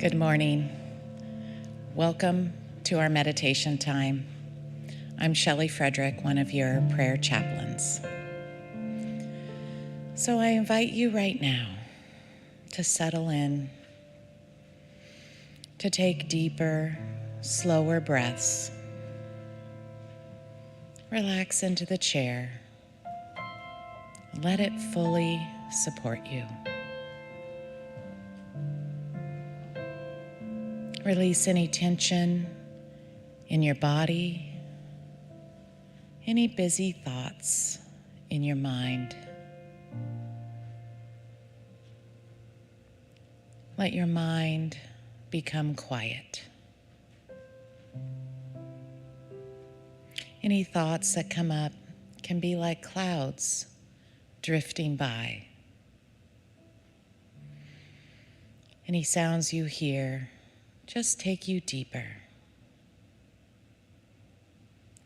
Good morning. Welcome to our meditation time. I'm Shelley Frederick, one of your prayer chaplains. So I invite you right now to settle in, to take deeper, slower breaths. Relax into the chair. Let it fully support you. Release any tension in your body, any busy thoughts in your mind. Let your mind become quiet. Any thoughts that come up can be like clouds drifting by. Any sounds you hear just take you deeper.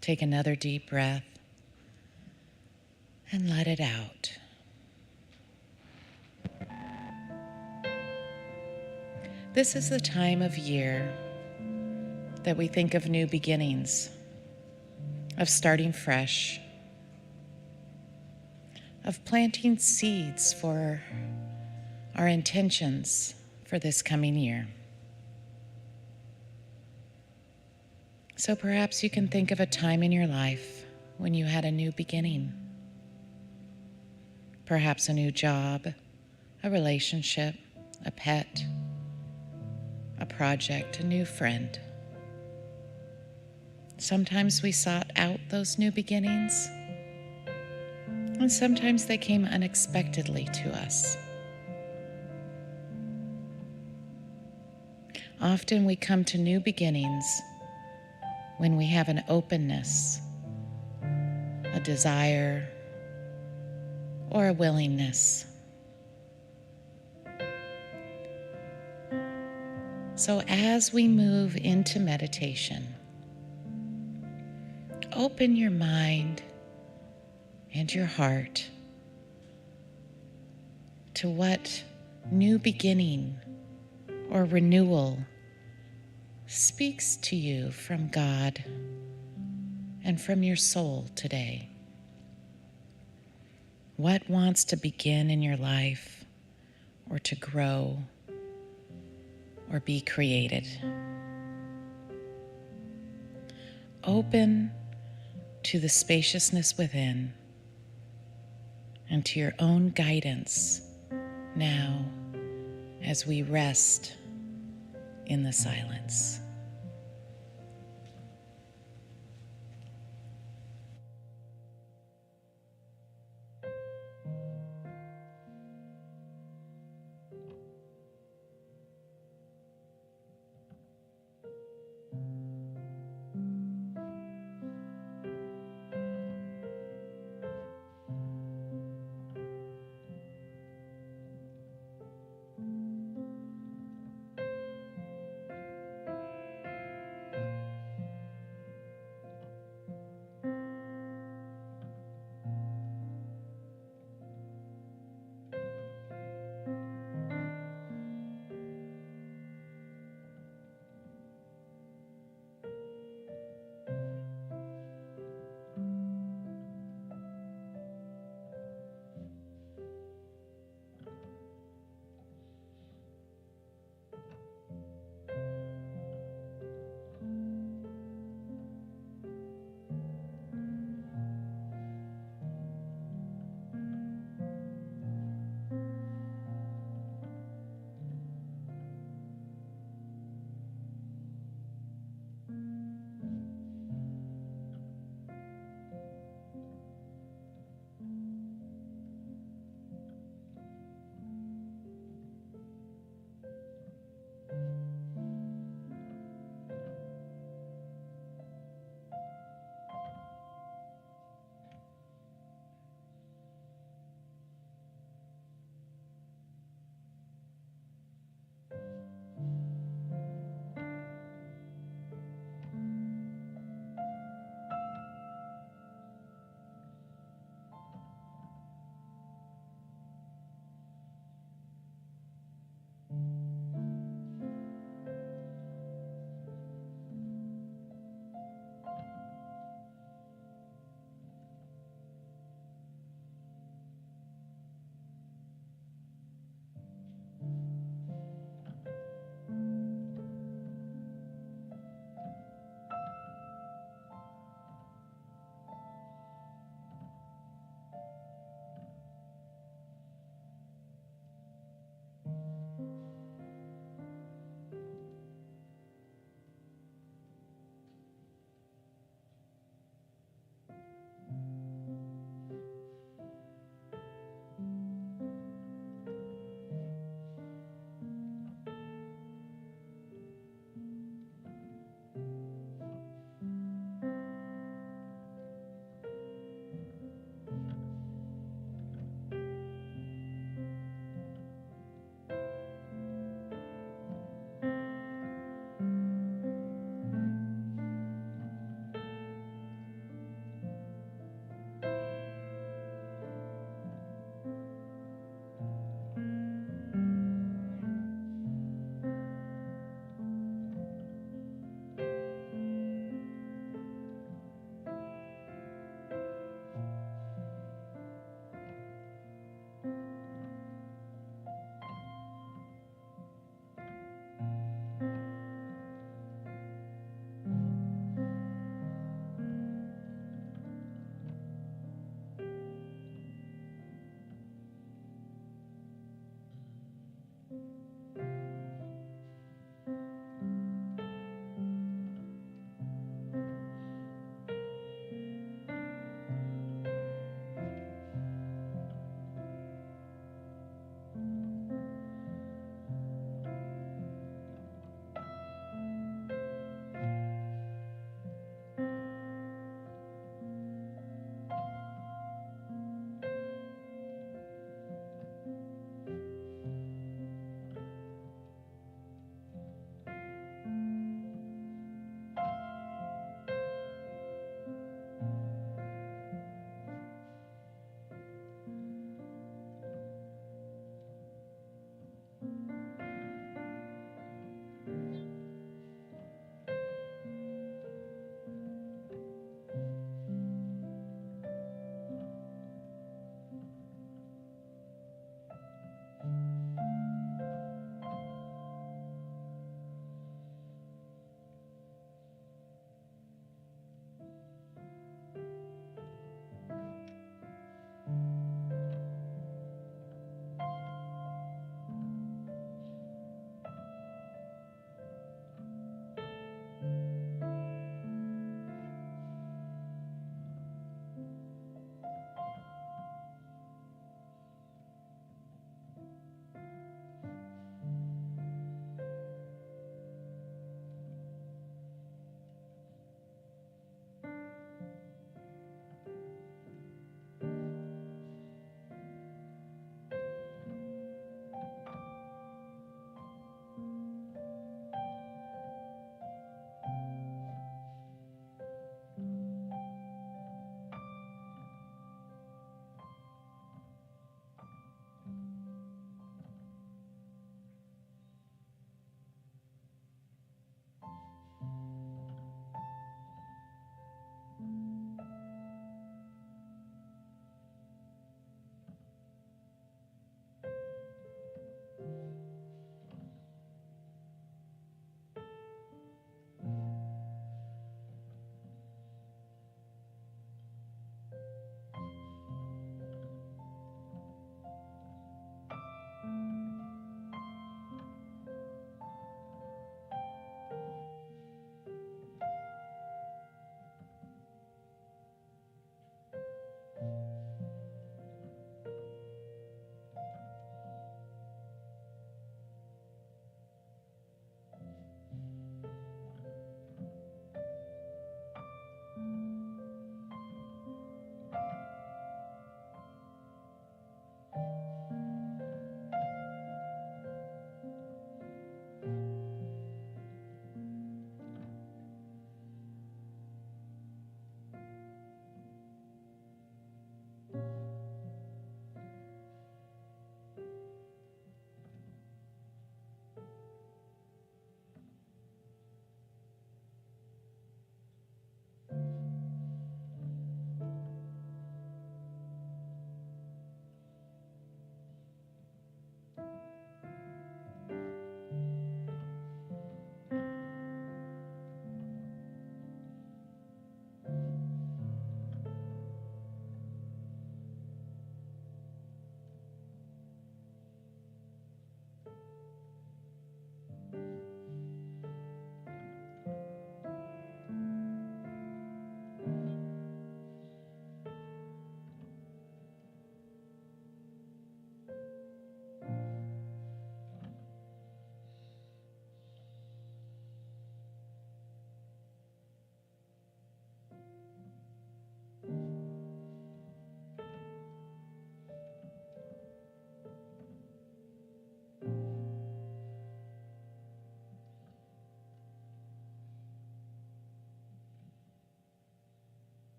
Take another deep breath and let it out. This is the time of year that we think of new beginnings, of starting fresh, of planting seeds for our intentions for this coming year. So perhaps you can think of a time in your life when you had a new beginning. Perhaps a new job, a relationship, a pet, a project, a new friend. Sometimes we sought out those new beginnings, and sometimes they came unexpectedly to us. Often we come to new beginnings when we have an openness, a desire, or a willingness. So as we move into meditation, open your mind and your heart to what new beginning or renewal speaks to you from God and from your soul today. What wants to begin in your life or to grow or be created? Open to the spaciousness within and to your own guidance now as we rest in the silence.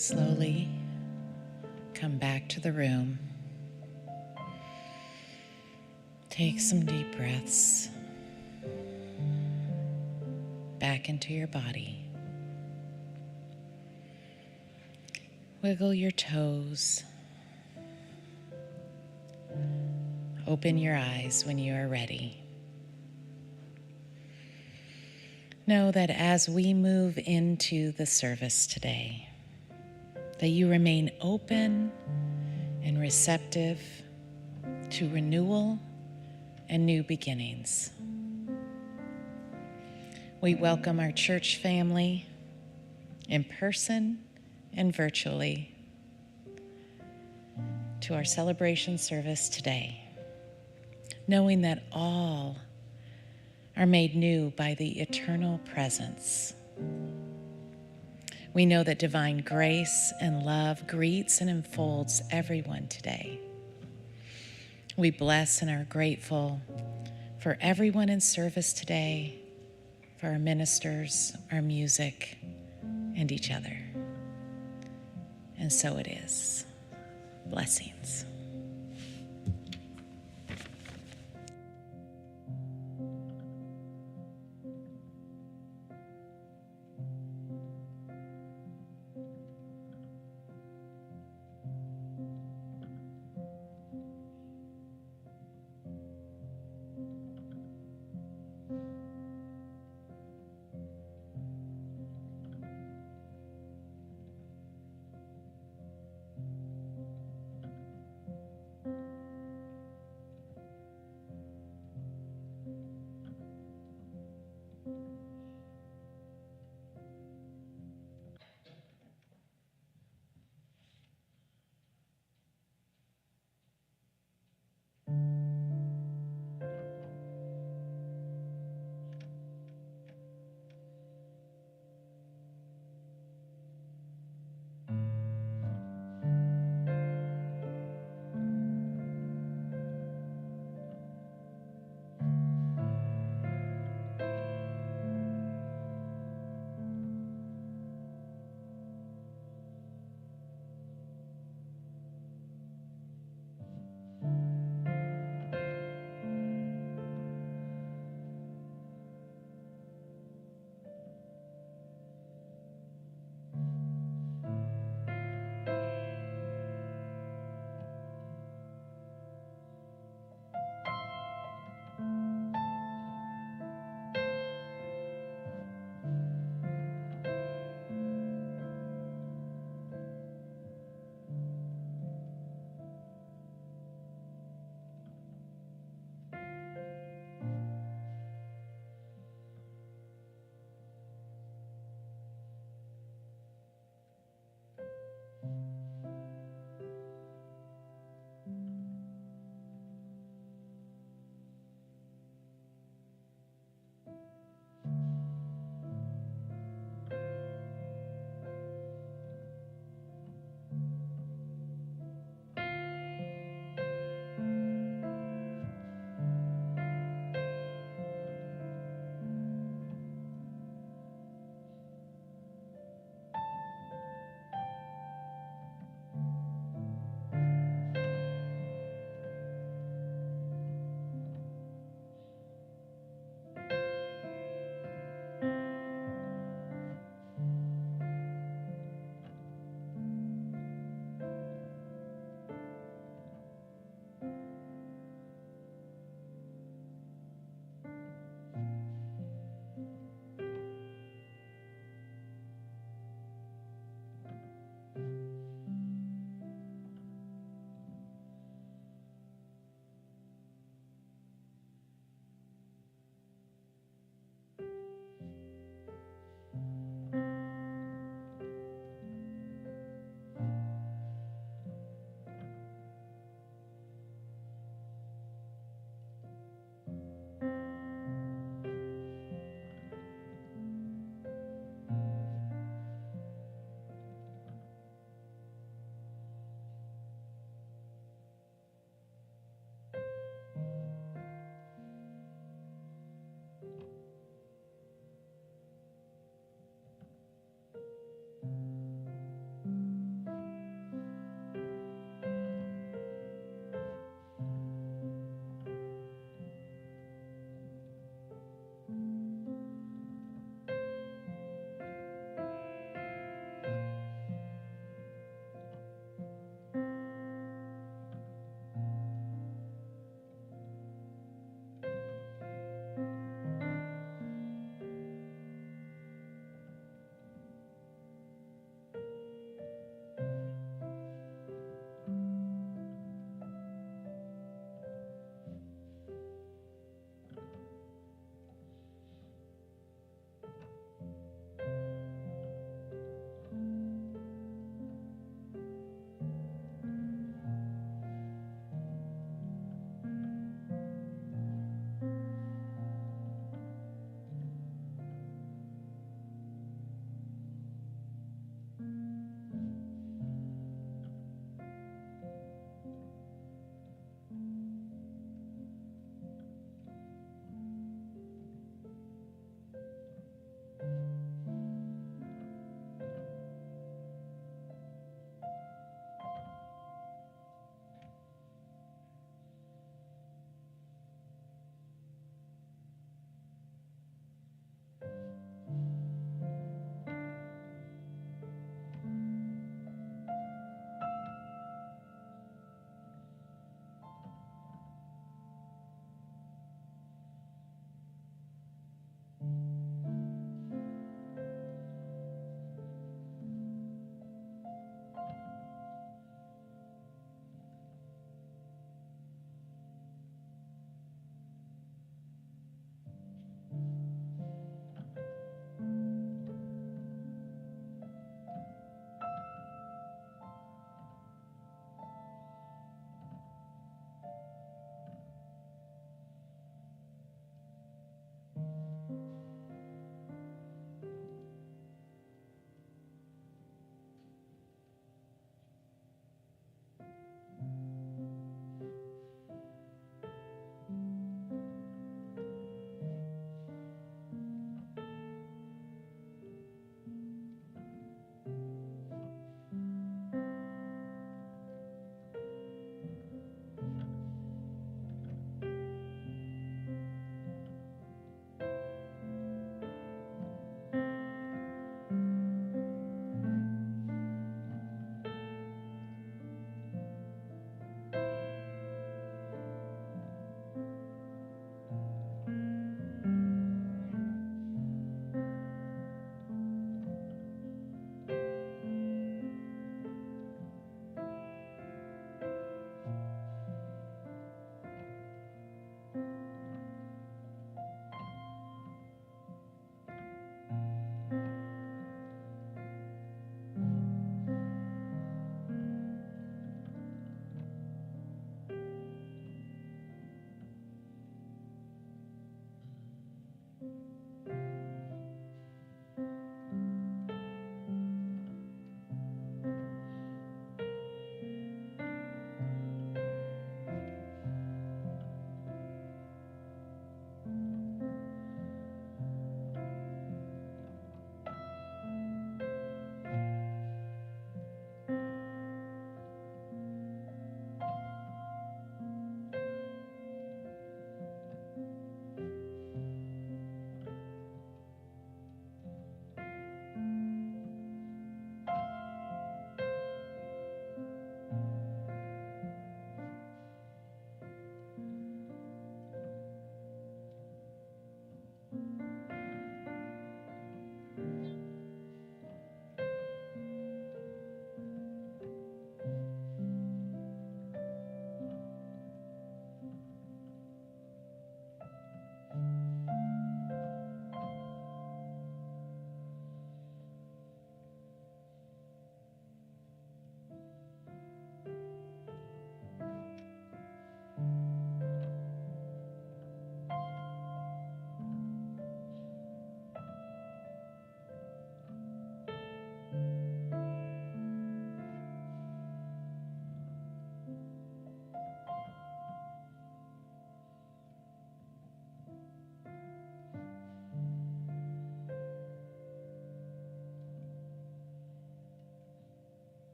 Slowly come back to the room. Take some deep breaths back into your body. Wiggle your toes. Open your eyes when you are ready. Know that as we move into the service today, that you remain open and receptive to renewal and new beginnings. We welcome our church family in person and virtually to our celebration service today, knowing that all are made new by the eternal presence. We know that divine grace and love greets and enfolds everyone today. We bless and are grateful for everyone in service today, for our ministers, our music, and each other. And so it is. Blessings.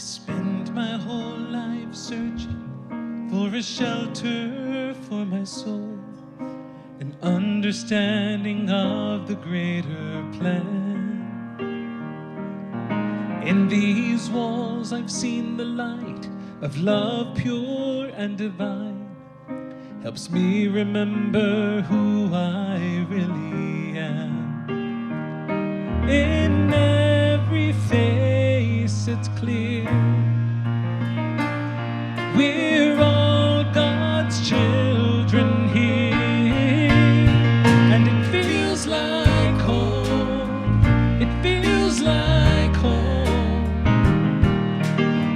Spend my whole life searching for a shelter for my soul, an understanding of the greater plan. In these walls I've seen the light of love pure and divine, helps me remember who I really am. In every face it's clear, we're all God's children here, and it feels like home, it feels like home.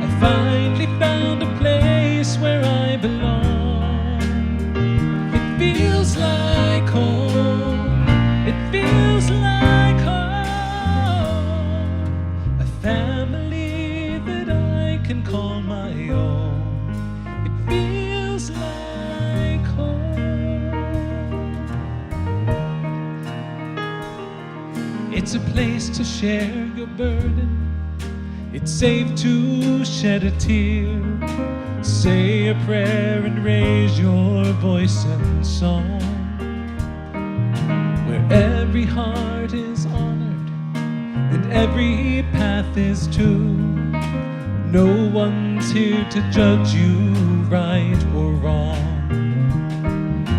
I finally found a place where I belong. It feels like home, it feels like home, a family that I can call my own. It feels like home. It's a place to share your burden. It's safe to shed a tear, say a prayer and raise your voice in song, where every heart is honored and every path is too. No one's here to judge you right or wrong,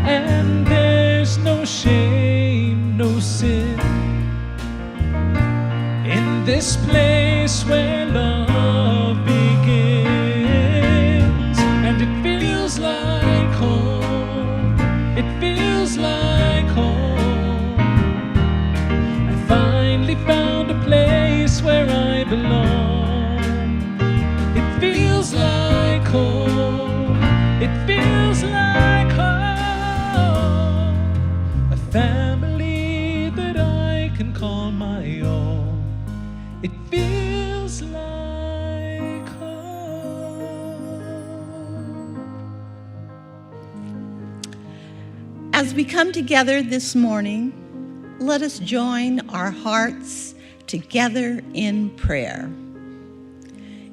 and there's no shame, no sin in this place where love begins. And it feels like home, it feels like home. I finally found a place where I belong. It feels like home, it feels like home, a family that I can call my own. It feels like home. As we come together this morning, let us join our hearts together in prayer.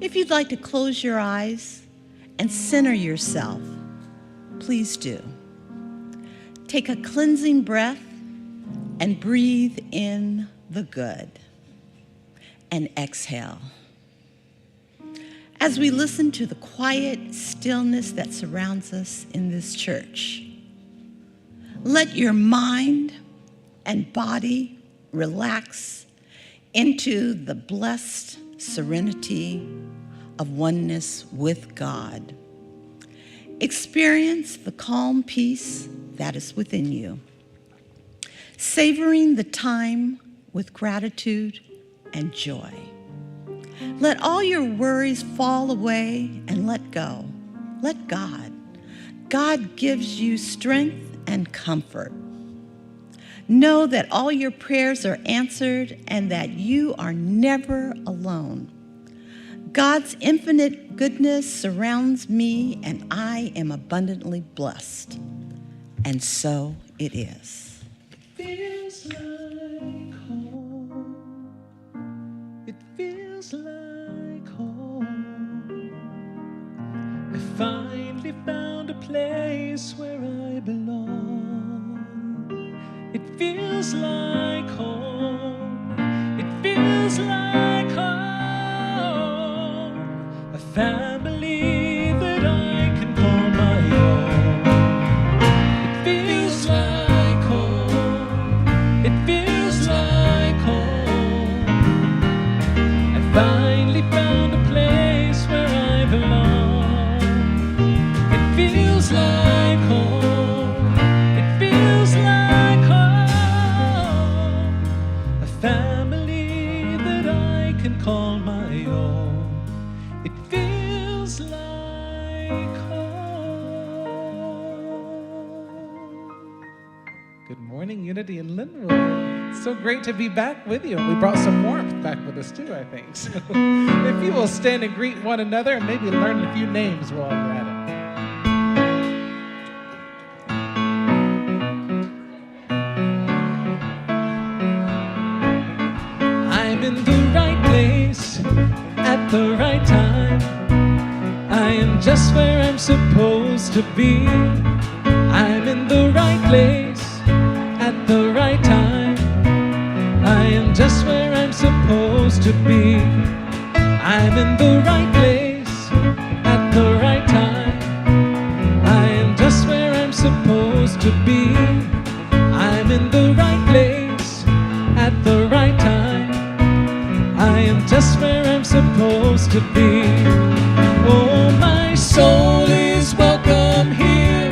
If you'd like to close your eyes and center yourself, please do. Take a cleansing breath and breathe in the good, and exhale. As we listen to the quiet stillness that surrounds us in this church, let your mind and body relax into the blessed serenity of oneness with God. Experience the calm peace that is within you, savoring the time with gratitude and joy. Let all your worries fall away and let go. Let God. God gives you strength and comfort. Know that all your prayers are answered and that you are never alone. God's infinite goodness surrounds me and I am abundantly blessed. And so it is. Feels like home. It feels like home. I finally found a place where I belong. It feels like home. It feels like home. A family that I can call my own. It feels like home. It feels like home. I finally found a place where I belong. It feels like home. It feels like home. A family that I can call my own. It feels like home. Good morning, Unity in Lynnwood. It's so great to be back with you. We brought some warmth back with us too, I think. So if you will stand and greet one another and maybe learn a few names while you're at it. I'm in the right place at at the right time. I am just where I'm supposed to be. I'm in the right place at the right time. I am just where I'm supposed to be. I'm in the right place at the right time. I am just where I'm supposed to be. I'm in the right place at the right time. I am just where I'm supposed to be. Oh, my soul is welcome here.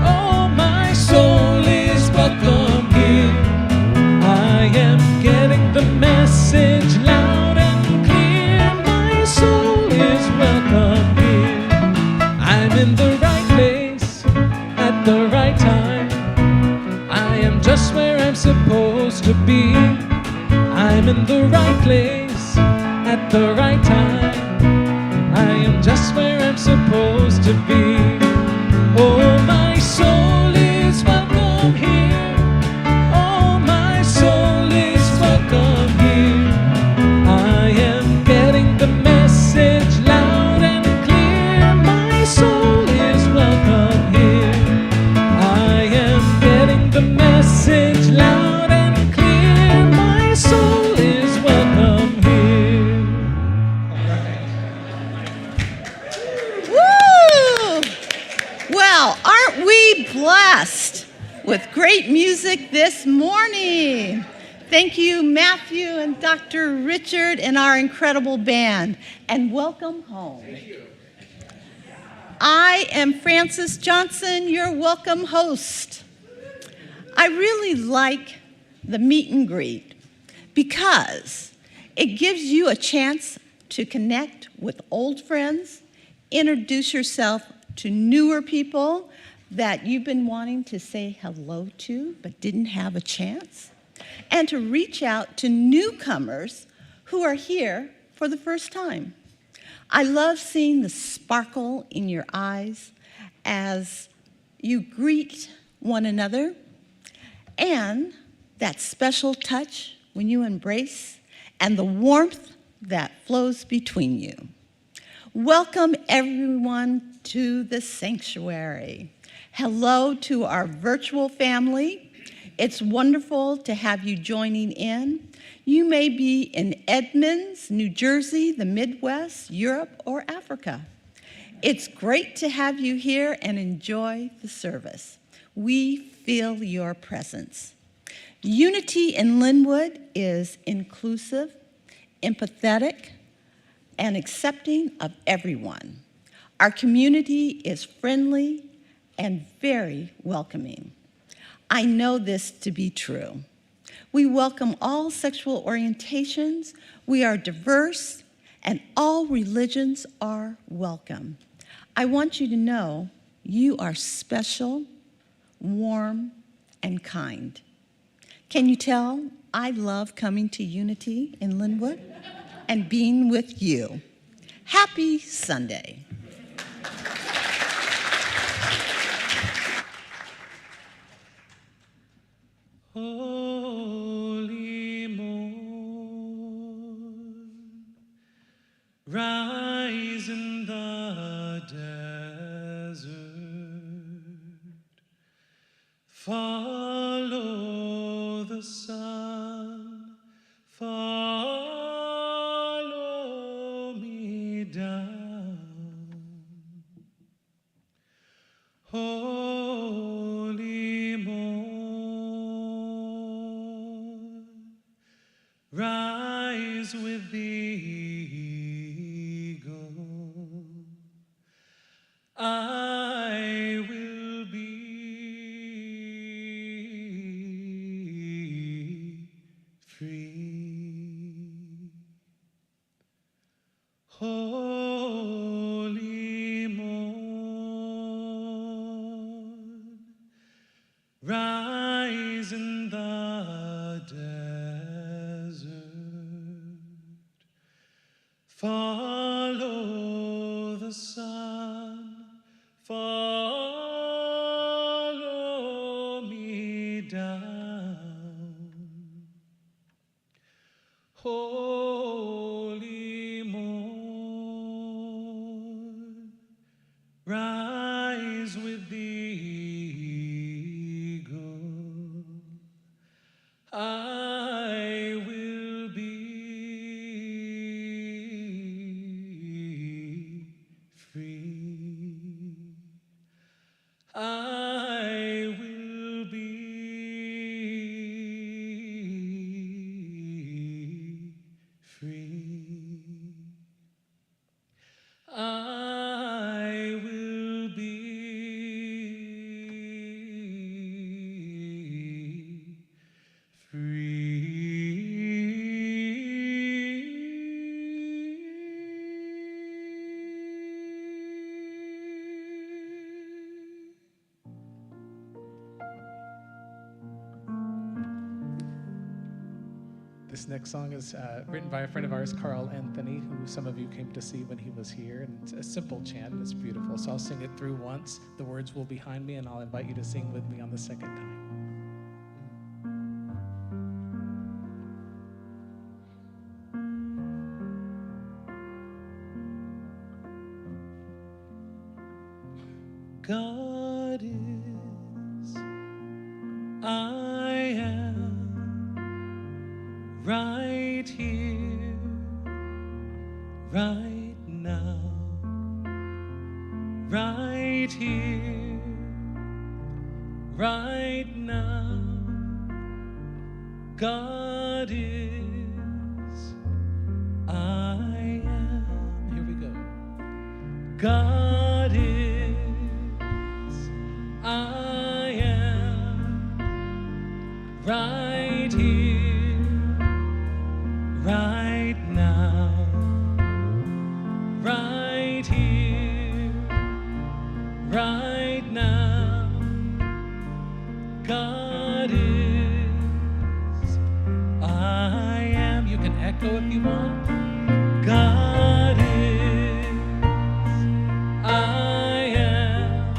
Oh, my soul is welcome here. I am getting the message loud and clear. My soul is welcome here. I'm in the right place at the right time. I am just where I'm supposed to be. I'm in the right place at the right time. I am just where I'm supposed to be. Oh, my soul is welcome here. Oh, my soul is welcome here. I am getting the message loud and clear. My soul is welcome here. I am getting the message loud and clear. My soul is welcome here. Woo! Well, aren't we blessed with great music this morning? Thank you, Matthew and Dr. Richard and our incredible band, and welcome home. I am Frances Johnson, your welcome host. I really like the meet and greet because it gives you a chance to connect with old friends, introduce yourself to newer people that you've been wanting to say hello to but didn't have a chance, and to reach out to newcomers who are here for the first time. I love seeing the sparkle in your eyes as you greet one another, and that special touch when you embrace, and the warmth that flows between you. Welcome everyone to the sanctuary. Hello to our virtual family. It's wonderful to have you joining in. You may be in Edmonds, New Jersey, the Midwest, Europe, or Africa. It's great to have you here and enjoy the service. We feel your presence. Unity in Lynnwood is inclusive, empathetic, and accepting of everyone. Our community is friendly and very welcoming. I know this to be true. We welcome all sexual orientations, we are diverse, and all religions are welcome. I want you to know you are special, warm, and kind. Can you tell I love coming to Unity in Lynnwood and being with you? Happy Sunday. Holy morn, rise in the desert, follow the sun, follow me down. Holy morn, rise with the eagle. I will be free. Holy morn, rise in the desert, follow the sun, follow me down. Holy morn, I will be free. This next song is written by a friend of ours, Carl Anthony, who some of you came to see when he was here. And it's a simple chant, and it's beautiful. So I'll sing it through once. The words will be behind me, and I'll invite you to sing with me on the second time. God is, I am, right here, right now, right here, right now. God is, I am. Here we go. God is, I am, right here, right now, right here, right now. God is, I am. You can echo if you want. God is, I am,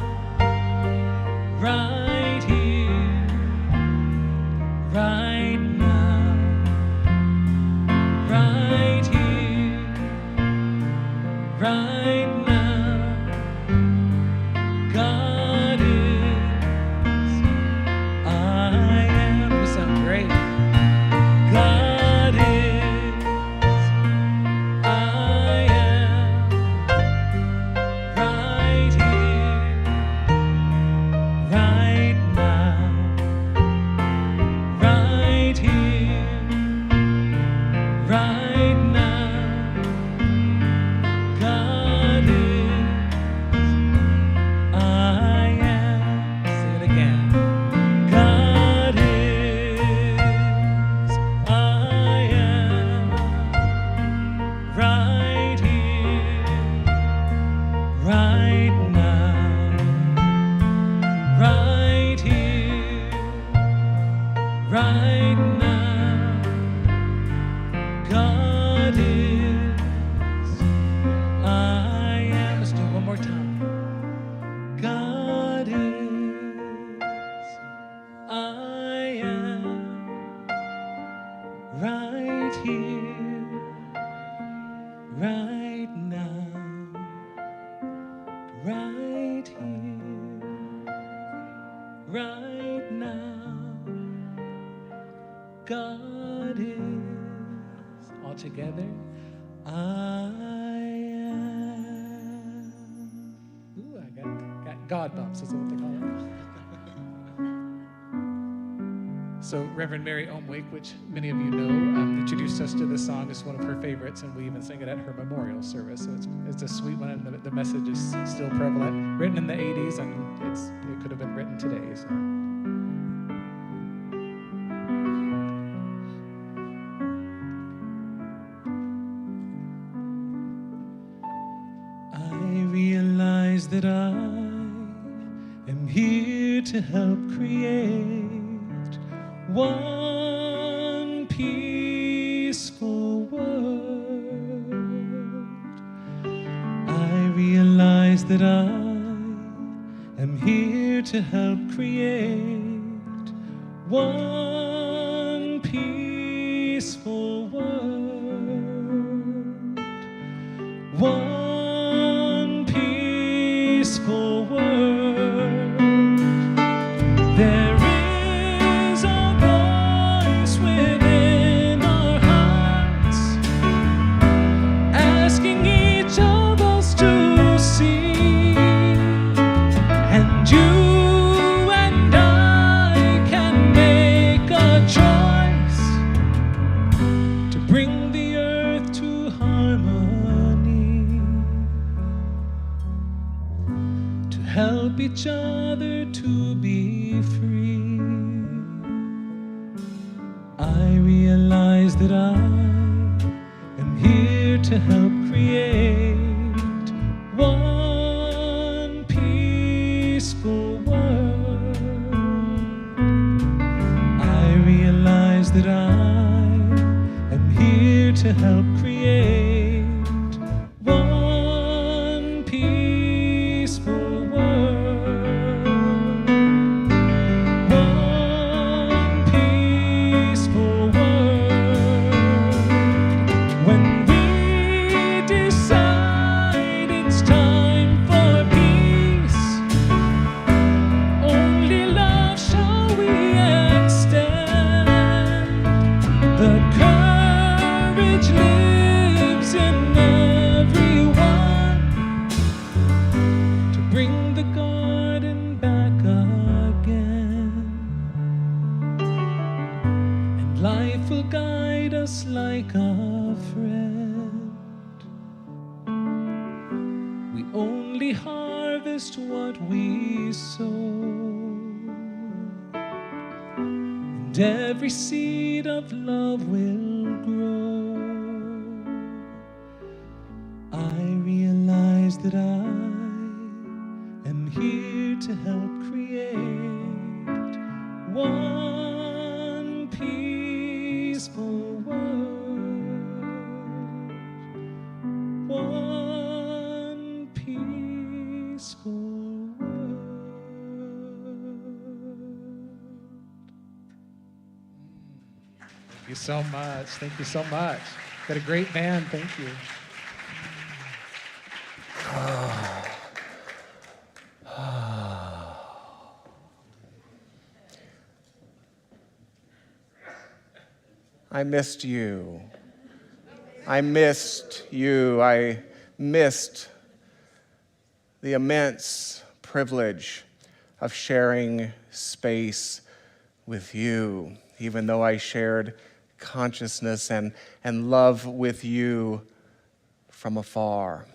right here, right now, right here, right now. God is, I am. You sound great. God is, I am, right here, right now, right here, right now. God is, I am. Say it again. God is, I am, right here, right now, right here, right now. God is, I am. Let's do it one more time. God is, I am, right here, right now, right here, right now. God is, all together, I am. Ooh, I got God bumps, is what they call it. So Reverend Mary Omwick, which many of you know, introduced us to this song. It's one of her favorites, and we even sang it at her memorial service. So it's a sweet one, and the message is still prevalent. Written in the 80s, and it could have been written today. So. I realize that I am here to help create one peaceful world. I realize that I am here to help create one peaceful world. One peaceful world. There is a voice within our hearts, asking each of us to see, and you and I can make a choice help each other to be free. I realize that I am here to help create one peaceful world. I realize that I am here to help create one peaceful world. One peaceful world. When we decide it's time for peace, only love shall we extend. The courage lives in everyone to bring the garden back again. And life will guide us like a friend. We only harvest what we sow. And every seed of love will grow. I realize that I am here to help create one peaceful world. One peaceful world. Thank you so much. Thank you so much. Got a great band. Thank you. I missed you. I missed you. I missed the immense privilege of sharing space with you, even though I shared consciousness and love with you from afar.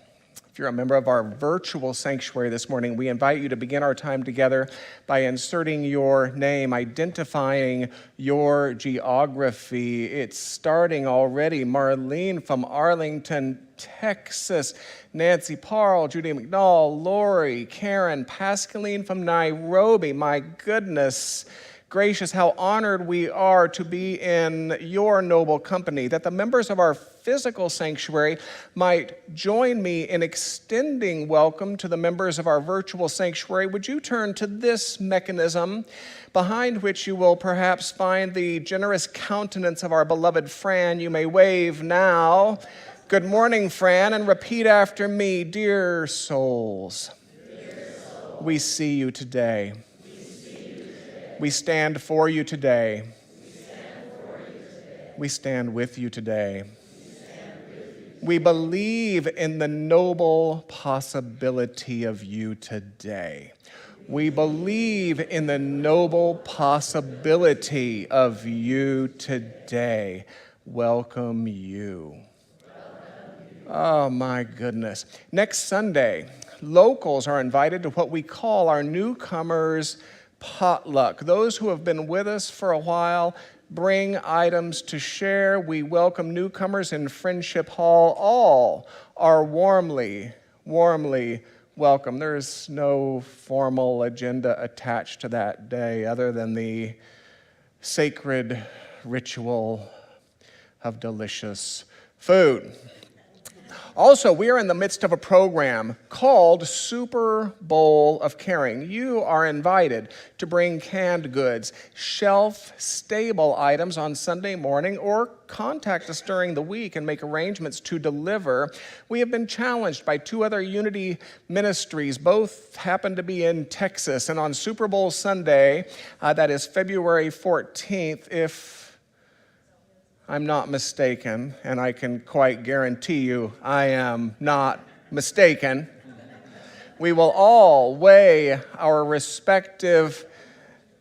If you're a member of our virtual sanctuary this morning, we invite you to begin our time together by inserting your name, identifying your geography. It's starting already. Marlene from Arlington, Texas. Nancy Parle, Judy McNall, Lori, Karen, Pascaline from Nairobi. My goodness gracious, how honored we are to be in your noble company, that the members of our physical sanctuary might join me in extending welcome to the members of our virtual sanctuary. Would you turn to this mechanism, behind which you will perhaps find the generous countenance of our beloved Fran? You may wave now. Good morning, Fran, and repeat after me. Dear souls, we see you today. We stand for you today. We stand with you today. We believe in the noble possibility of you today. We believe in the noble possibility of you today. Welcome you. Oh my goodness. Next Sunday, locals are invited to what we call our newcomers potluck. Those who have been with us for a while bring items to share. We welcome newcomers in Friendship Hall. All are warmly welcome. There's no formal agenda attached to that day other than the sacred ritual of delicious food. Also, we are in the midst of a program called Super Bowl of Caring. You are invited to bring canned goods, shelf-stable items on Sunday morning, or contact us during the week and make arrangements to deliver. We have been challenged by two other Unity ministries. Both happen to be in Texas. And on Super Bowl Sunday, that is February 14th, if I'm not mistaken, and I can quite guarantee you I am not mistaken, we will all weigh our respective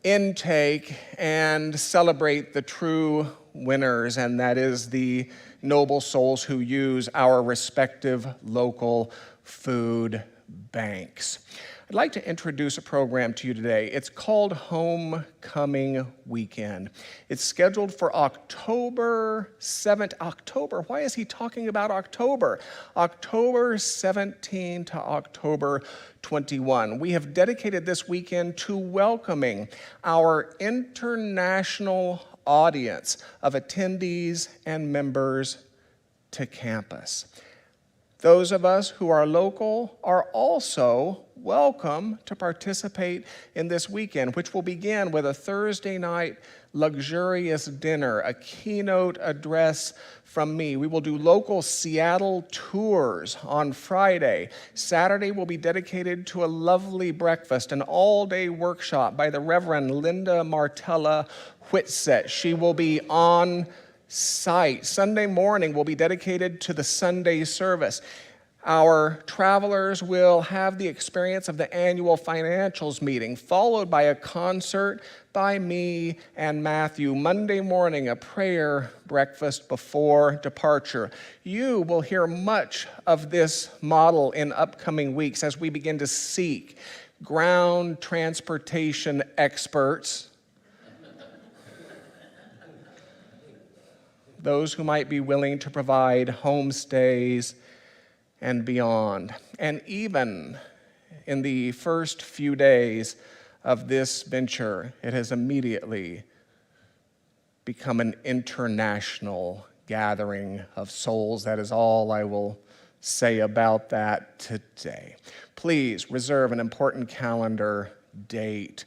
intake and celebrate the true winners, and that is the noble souls who use our respective local food banks. I'd like to introduce a program to you today. It's called Homecoming Weekend. It's scheduled for October 7th. October, why is he talking about October? October 17 to October 21. We have dedicated this weekend to welcoming our international audience of attendees and members to campus. Those of us who are local are also welcome to participate in this weekend, which will begin with a Thursday night luxurious dinner, a keynote address from me. We will do local Seattle tours on Friday. Saturday will be dedicated to a lovely breakfast, an all-day workshop by the Reverend Linda Martella Whitsett. She will be on site. Sunday morning will be dedicated to the Sunday service. Our travelers will have the experience of the annual financials meeting, followed by a concert by me and Matthew. Monday morning, a prayer breakfast before departure. You will hear much of this model in upcoming weeks as we begin to seek ground transportation experts, those who might be willing to provide homestays and beyond. And even in the first few days of this venture, it has immediately become an international gathering of souls. That is all I will say about that today. Please reserve an important calendar date.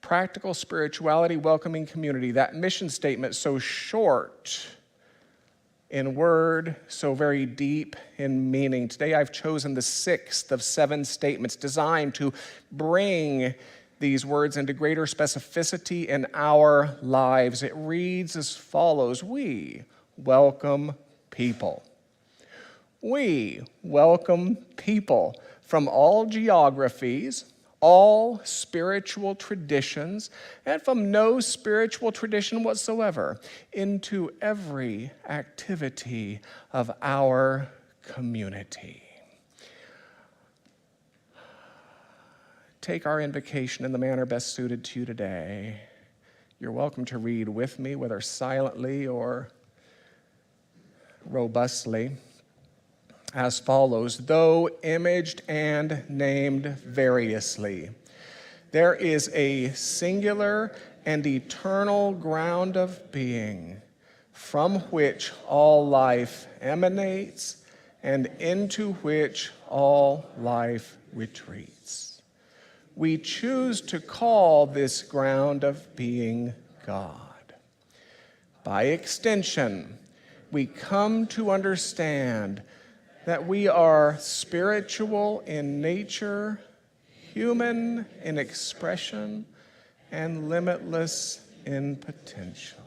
Practical spirituality, welcoming community. That mission statement, so short in word, so very deep in meaning. Today I've chosen the 6th of 7 statements designed to bring these words into greater specificity in our lives. It reads as follows: we welcome people. We welcome people from all geographies, all spiritual traditions, and from no spiritual tradition whatsoever, into every activity of our community. Take our invocation in the manner best suited to you today. You're welcome to read with me, whether silently or robustly, as follows: though imaged and named variously, there is a singular and eternal ground of being from which all life emanates and into which all life retreats. We choose to call this ground of being God. By extension, we come to understand that we are spiritual in nature, human in expression, and limitless in potential.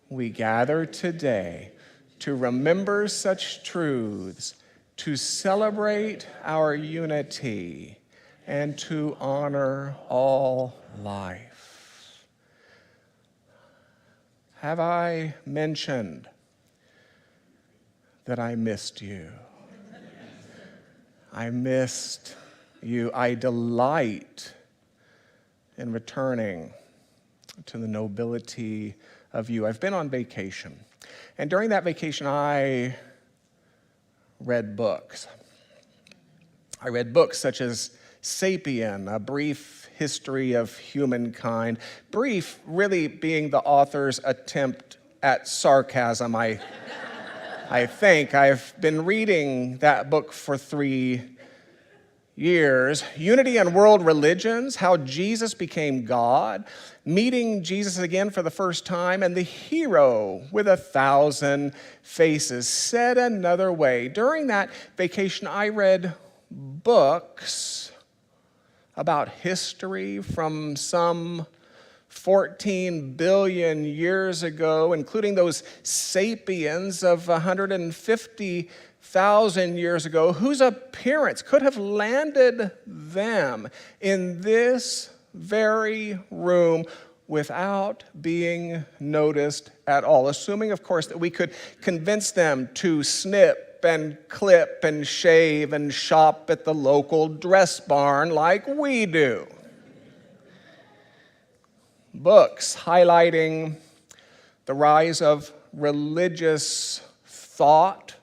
We gather today to remember such truths, to celebrate our unity, and to honor all life. Have I mentioned that I missed you? I missed you. I delight in returning to the nobility of you. I've been on vacation, and during that vacation, I read books. I read books such as Sapien, A Brief History of Humankind. Brief really being the author's attempt at sarcasm, I think. I've been reading that book for 3 years. Unity and World Religions, How Jesus Became God, Meeting Jesus Again for the First Time, and The Hero with 1,000 Faces. Said another way, during that vacation, I read books about history from some 14 billion years ago, including those sapiens of 150,000 years ago, whose appearance could have landed them in this very room without being noticed at all, assuming, of course, that we could convince them to snip, and clip and shave and shop at the local dress barn like we do. Books highlighting the rise of religious thought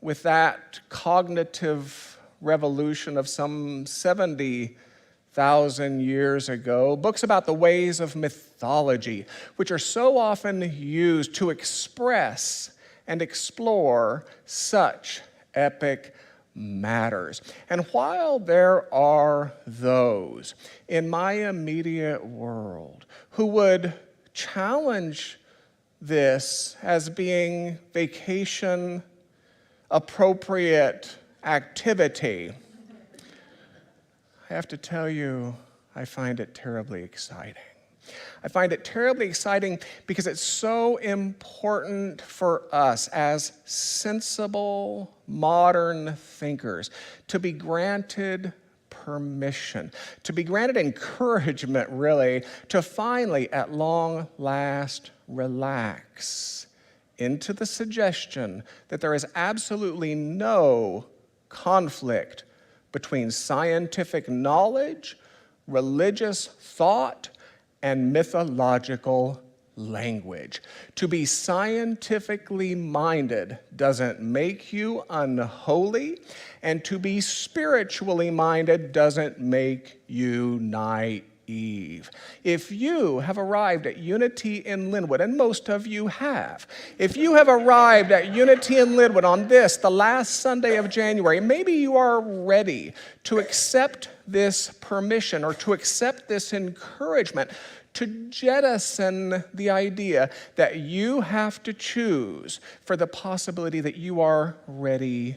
with that cognitive revolution of some 70,000 years ago. Books about the ways of mythology, which are so often used to express and explore such epic matters. And while there are those in my immediate world who would challenge this as being vacation appropriate activity, I have to tell you, I find it terribly exciting. I find it terribly exciting because it's so important for us as sensible, modern thinkers to be granted permission, to be granted encouragement, really, to finally, at long last, relax into the suggestion that there is absolutely no conflict between scientific knowledge, religious thought, and mythological language. To be scientifically minded doesn't make you unholy, and to be spiritually minded doesn't make you naive. If you have arrived at unity in Lynnwood, and most of you have, if you have arrived at unity in Lynnwood on this, the last Sunday of January, maybe you are ready to accept this permission or to accept this encouragement to jettison the idea that you have to choose for the possibility that you are ready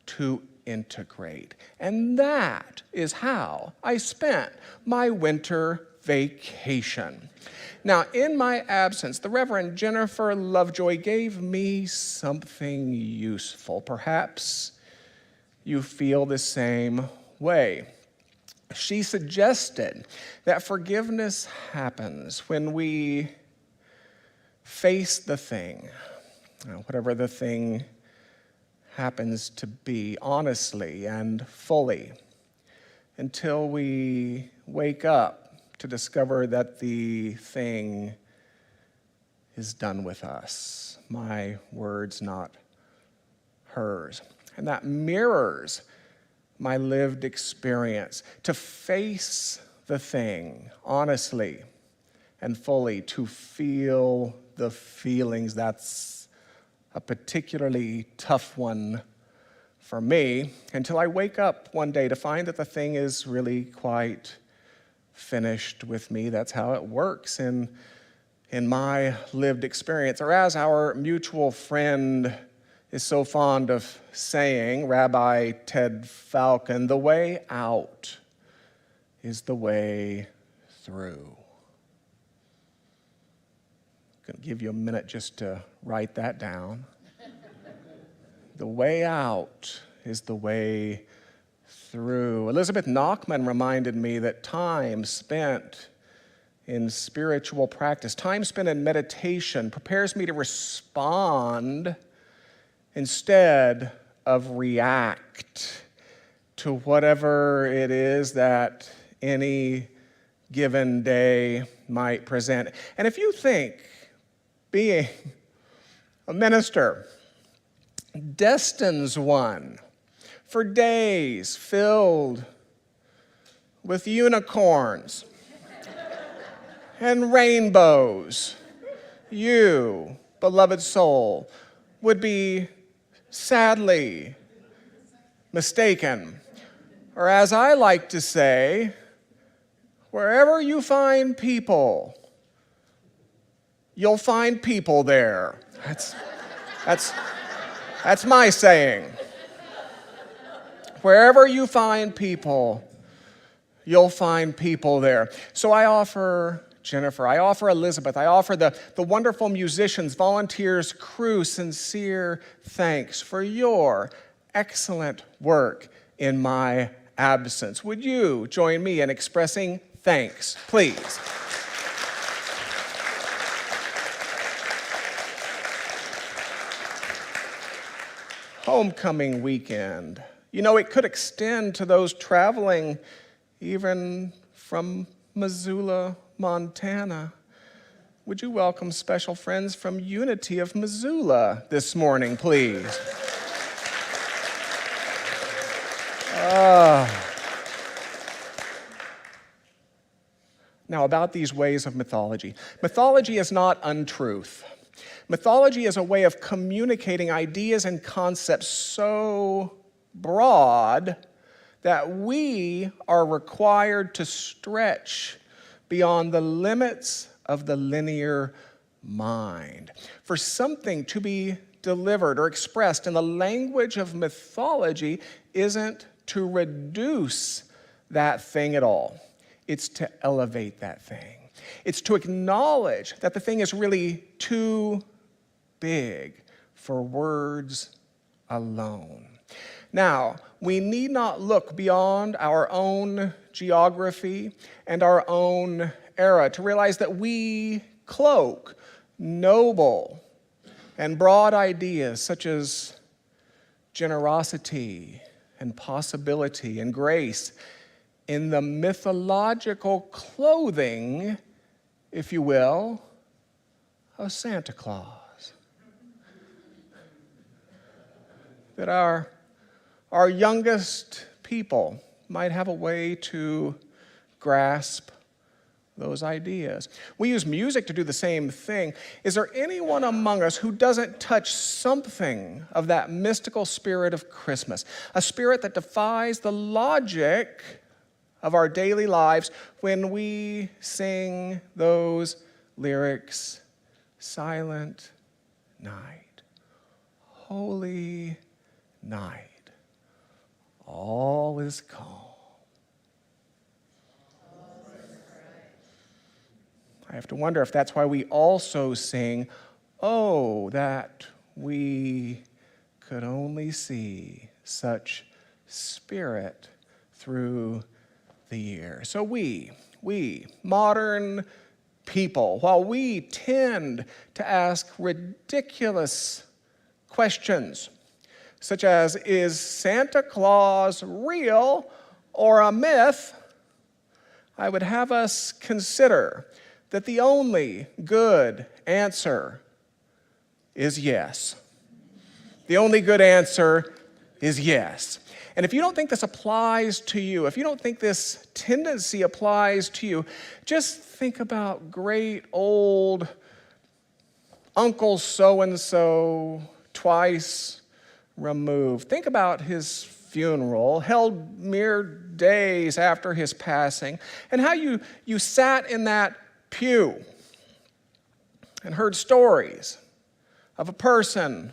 to integrate. And that is how I spent my winter vacation. Now, in my absence, the Reverend Jennifer Lovejoy gave me something useful. Perhaps you feel the same way. She suggested that forgiveness happens when we face the thing, whatever the thing happens to be, honestly and fully, until we wake up to discover that the thing is done with us. My words, not hers. And that mirrors my lived experience, to face the thing honestly and fully, to feel the feelings. That's a particularly tough one for me, until I wake up one day to find that the thing is really quite finished with me. That's how it works in my lived experience. Or as our mutual friend is so fond of saying, Rabbi Ted Falcon, the way out is the way through. I'm going to give you a minute just to write that down. The way out is the way through. Elizabeth Nachman reminded me that time spent in spiritual practice, time spent in meditation, prepares me to respond instead of react to whatever it is that any given day might present. And if you think being a minister destines one for days filled with unicorns and rainbows, you, beloved soul, would be sadly mistaken. Or as I like to say, wherever you find people, you'll find people there. That's my saying. Wherever you find people, you'll find people there. So I offer Jennifer, I offer Elizabeth, I offer the wonderful musicians, volunteers, crew, sincere thanks for your excellent work in my absence. Would you join me in expressing thanks, please? homecoming weekend. You know, it could extend to those traveling even from Missoula, Montana. Would you welcome special friends from Unity of Missoula this morning, please? Now, about these ways of mythology. Mythology is not untruth. Mythology is a way of communicating ideas and concepts so broad that we are required to stretch beyond the limits of the linear mind. For something to be delivered or expressed in the language of mythology isn't to reduce that thing at all. It's to elevate that thing. It's to acknowledge that the thing is really too big for words alone. Now, we need not look beyond our own geography and our own era to realize that we cloak noble and broad ideas such as generosity and possibility and grace in the mythological clothing, if you will, of Santa Claus. That our youngest people might have a way to grasp those ideas. We use music to do the same thing. Is there anyone among us who doesn't touch something of that mystical spirit of Christmas? A spirit that defies the logic of our daily lives when we sing those lyrics, Silent night, holy night, all is calm. I have to wonder if that's why we also sing, oh, that we could only see such spirit through the year. So we, modern people, while we tend to ask ridiculous questions, such as, is Santa Claus real or a myth? I would have us consider that the only good answer is yes. The only good answer is yes. And if you don't think this applies to you, if you don't think this tendency applies to you, just think about great old Uncle so-and-so, twice removed. Think about his funeral, held mere days after his passing, and how you sat in that pew and heard stories of a person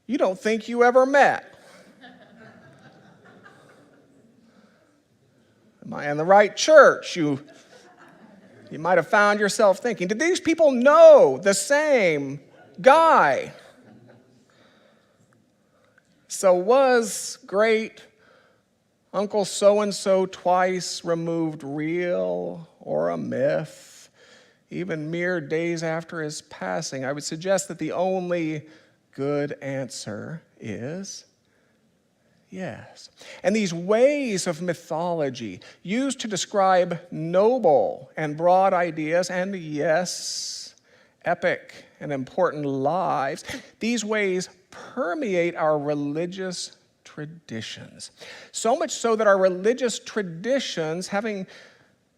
you don't think you ever met. Am I in the right church? You might have found yourself thinking, did these people know the same guy? So was great Uncle so-and-so twice removed real or a myth, even mere days after his passing? I would suggest that the only good answer is yes. And these ways of mythology used to describe noble and broad ideas and, yes, epic and important lives, these ways permeate our religious traditions. So much so that our religious traditions, having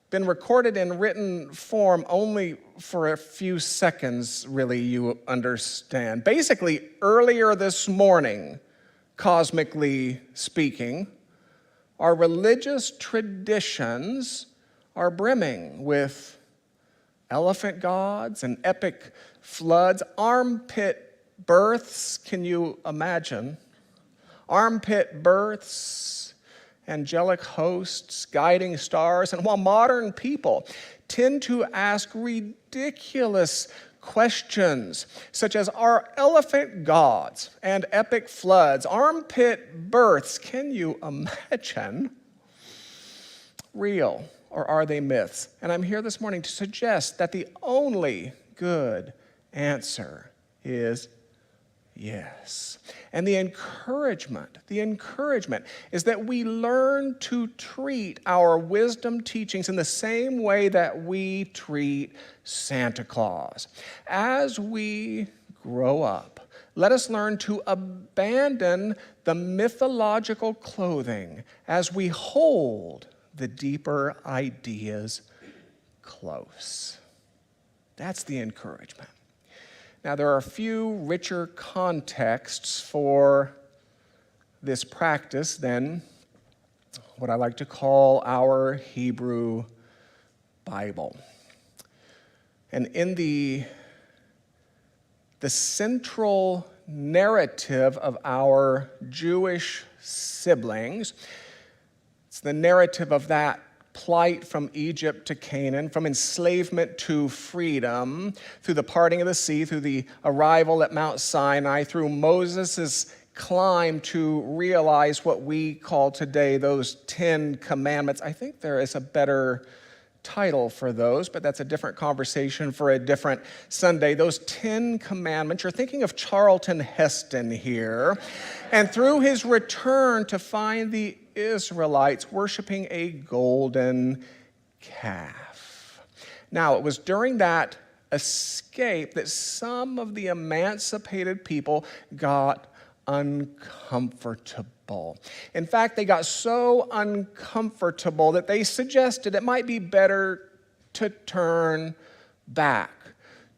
been recorded in written form only for a few seconds, really, you understand. Basically, earlier this morning, cosmically speaking, our religious traditions are brimming with elephant gods and epic floods, armpit births, can you imagine? Armpit births, angelic hosts, guiding stars, and while modern people tend to ask ridiculous questions, such as, are elephant gods and epic floods, armpit births, can you imagine, real, or are they myths? And I'm here this morning to suggest that the only good answer is Yes. And the encouragement is that we learn to treat our wisdom teachings in the same way that we treat Santa Claus. As we grow up, let us learn to abandon the mythological clothing as we hold the deeper ideas close. That's the encouragement. Now, there are a few richer contexts for this practice than what I like to call our Hebrew Bible. And in the central narrative of our Jewish siblings, it's the narrative of that plight from Egypt to Canaan, from enslavement to freedom, through the parting of the sea, through the arrival at Mount Sinai, through Moses' climb to realize what we call today those 10 commandments. I think there is a better title for those, but that's a different conversation for a different Sunday. Those 10 commandments, you're thinking of Charlton Heston here, and through his return to find the Israelites worshiping a golden calf. Now, it was during that escape that some of the emancipated people got uncomfortable. In fact, they got so uncomfortable that they suggested it might be better to turn back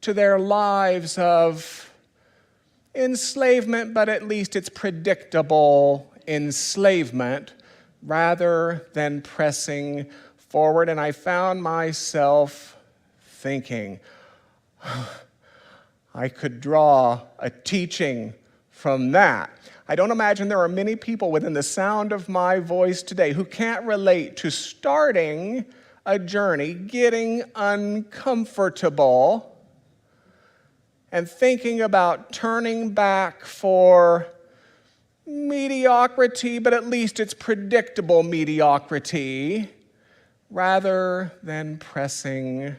to their lives of enslavement, but at least it's predictable enslavement, rather than pressing forward. And I found myself thinking, I could draw a teaching from that. I don't imagine there are many people within the sound of my voice today who can't relate to starting a journey, getting uncomfortable, and thinking about turning back for mediocrity, but at least it's predictable mediocrity, rather than pressing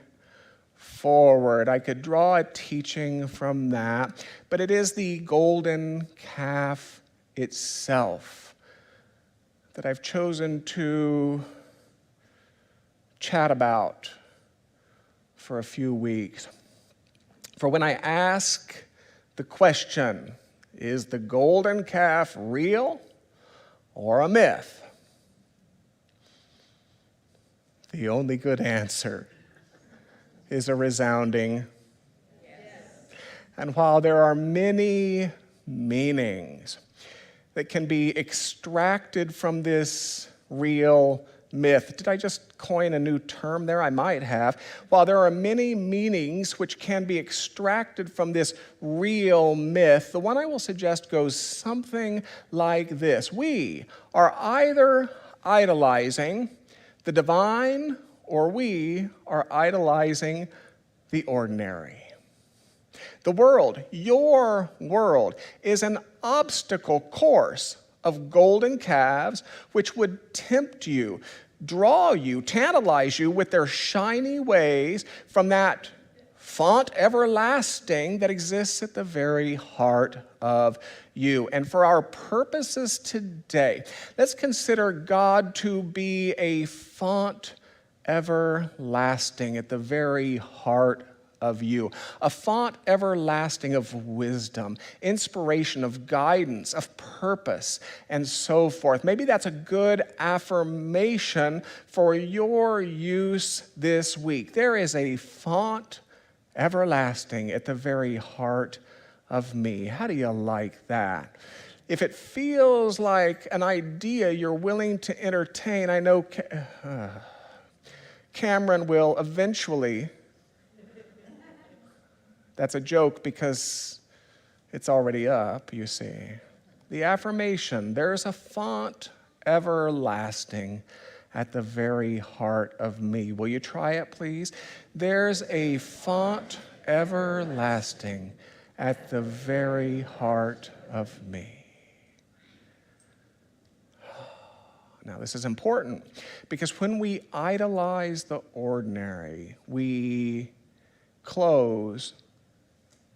forward. I could draw a teaching from that, but it is the golden calf itself that I've chosen to chat about for a few weeks. For when I ask the question, is the golden calf real or a myth? The only good answer is a resounding yes. And while there are many meanings that can be extracted from this real myth. Did I just coin a new term there? I might have. While there are many meanings which can be extracted from this real myth, the one I will suggest goes something like this. We are either idolizing the divine or we are idolizing the ordinary. The world, your world, is an obstacle course of golden calves which would tempt you, draw you, tantalize you with their shiny ways from that font everlasting that exists at the very heart of you. And for our purposes today, let's consider God to be a font everlasting at the very heart of you, a font everlasting of wisdom, inspiration, of guidance, of purpose, and so forth. Maybe that's a good affirmation for your use this week. There is a font everlasting at the very heart of me. How do you like that? If it feels like an idea you're willing to entertain, I know Cameron will eventually. That's a joke because it's already up, you see. The affirmation, there's a font everlasting at the very heart of me. Will you try it, please? There's a font everlasting at the very heart of me. Now, this is important because when we idolize the ordinary, we close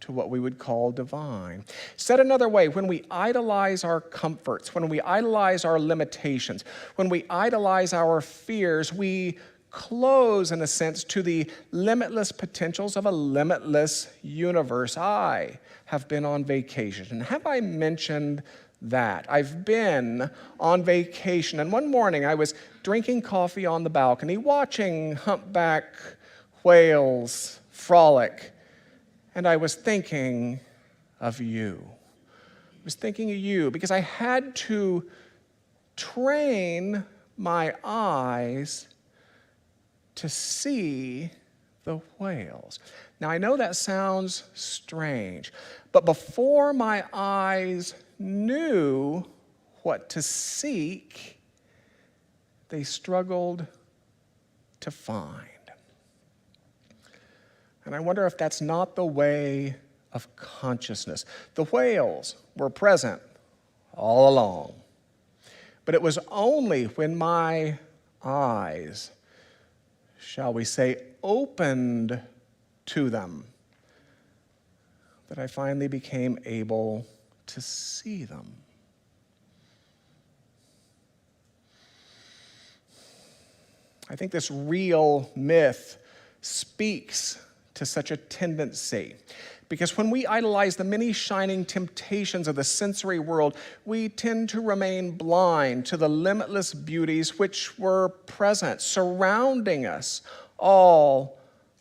to what we would call divine. Said another way, when we idolize our comforts, when we idolize our limitations, when we idolize our fears, we close, in a sense, to the limitless potentials of a limitless universe. I have been on vacation. And have I mentioned that? I've been on vacation. And one morning I was drinking coffee on the balcony, watching humpback whales frolic. And I was thinking of you. I was thinking of you because I had to train my eyes to see the whales. Now, I know that sounds strange, but before my eyes knew what to seek, they struggled to find. And I wonder if that's not the way of consciousness. The whales were present all along, but it was only when my eyes, shall we say, opened to them that I finally became able to see them. I think this real myth speaks to such a tendency, because when we idolize the many shining temptations of the sensory world, we tend to remain blind to the limitless beauties which were present, surrounding us all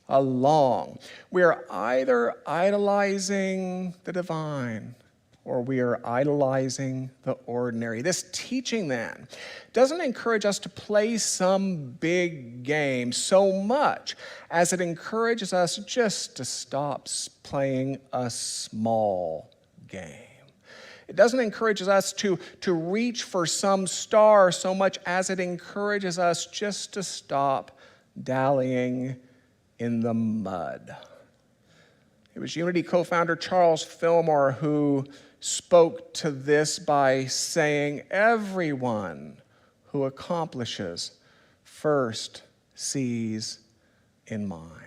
along. We are either idolizing the divine or we are idolizing the ordinary. This teaching, then, doesn't encourage us to play some big game so much as it encourages us just to stop playing a small game. It doesn't encourage us to reach for some star so much as it encourages us just to stop dallying in the mud. It was Unity co-founder Charles Fillmore who spoke to this by saying, everyone who accomplishes first sees in mind.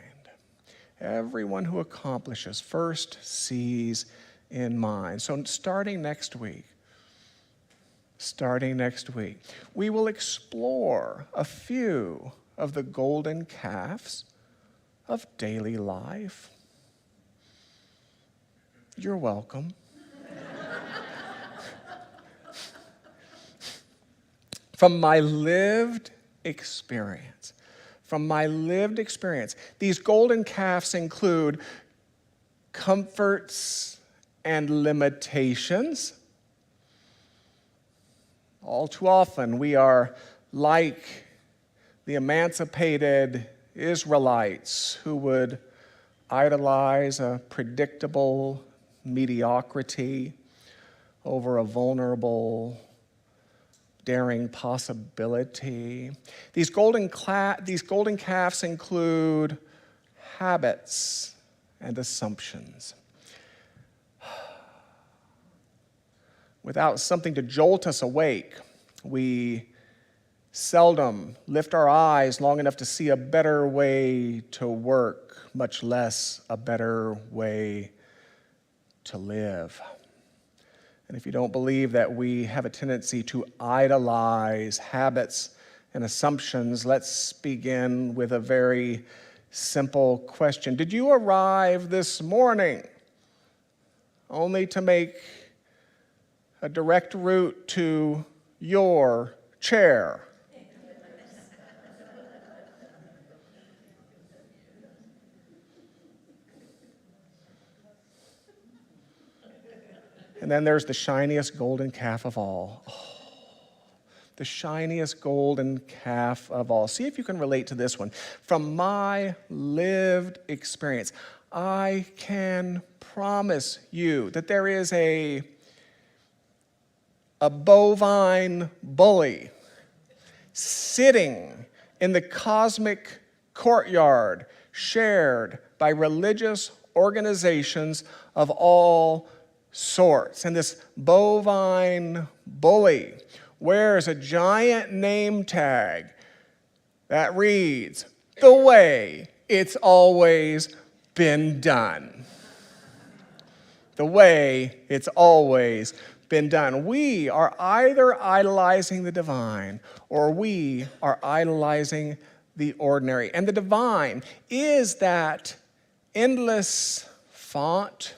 Everyone who accomplishes first sees in mind. So starting next week, we will explore a few of the golden calves of daily life. You're welcome. From my lived experience, these golden calves include comforts and limitations. All too often, we are like the emancipated Israelites who would idolize a predictable mediocrity over a vulnerable, daring possibility. These golden calves include habits and assumptions. Without something to jolt us awake, we seldom lift our eyes long enough to see a better way to work, much less a better way to live. And if you don't believe that we have a tendency to idolize habits and assumptions, let's begin with a very simple question. Did you arrive this morning only to make a direct route to your chair? And then there's the shiniest golden calf of all. Oh, the shiniest golden calf of all. See if you can relate to this one. From my lived experience, I can promise you that there is a bovine bully sitting in the cosmic courtyard shared by religious organizations of all sorts. And this bovine bully wears a giant name tag that reads, "The way it's always been done." the way it's always been done. We are either idolizing the divine or we are idolizing the ordinary. And the divine is that endless font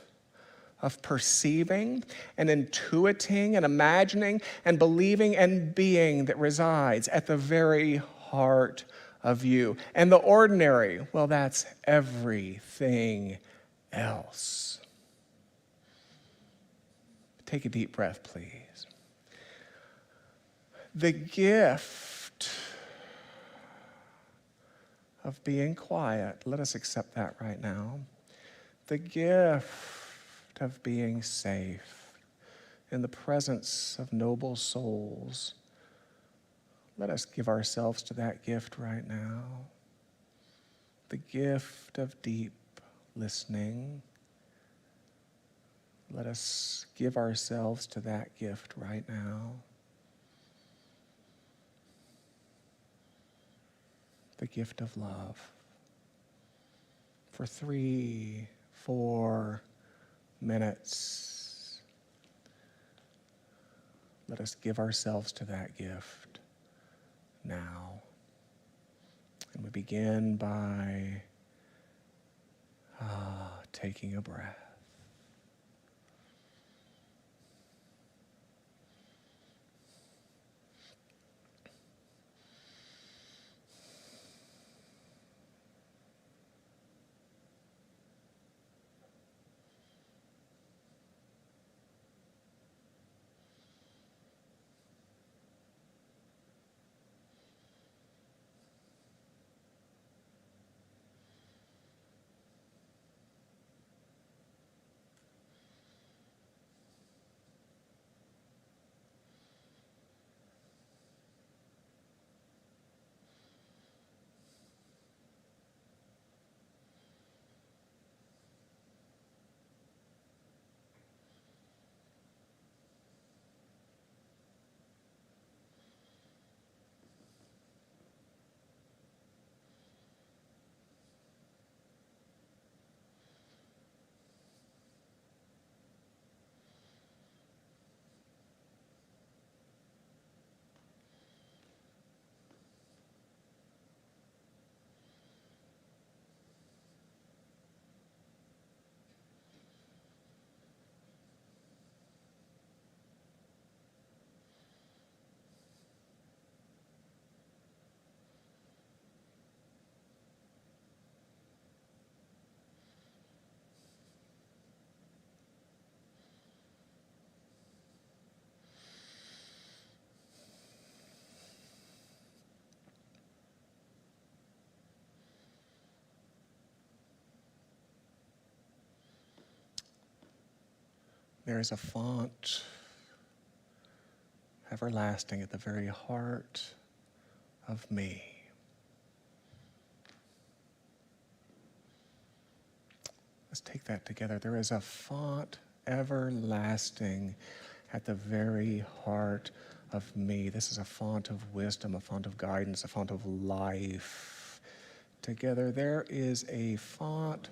of perceiving and intuiting and imagining and believing and being that resides at the very heart of you. And the ordinary, well, that's everything else. Take a deep breath, please. The gift of being quiet, let us accept that right now. The gift of being safe in the presence of noble souls. Let us give ourselves to that gift right now. The gift of deep listening. Let us give ourselves to that gift right now. The gift of love. For 3, 4 minutes, let us give ourselves to that gift now. And we begin by taking a breath. There is a font everlasting at the very heart of me. Let's take that together. There is a font everlasting at the very heart of me. This is a font of wisdom, a font of guidance, a font of life. Together, there is a font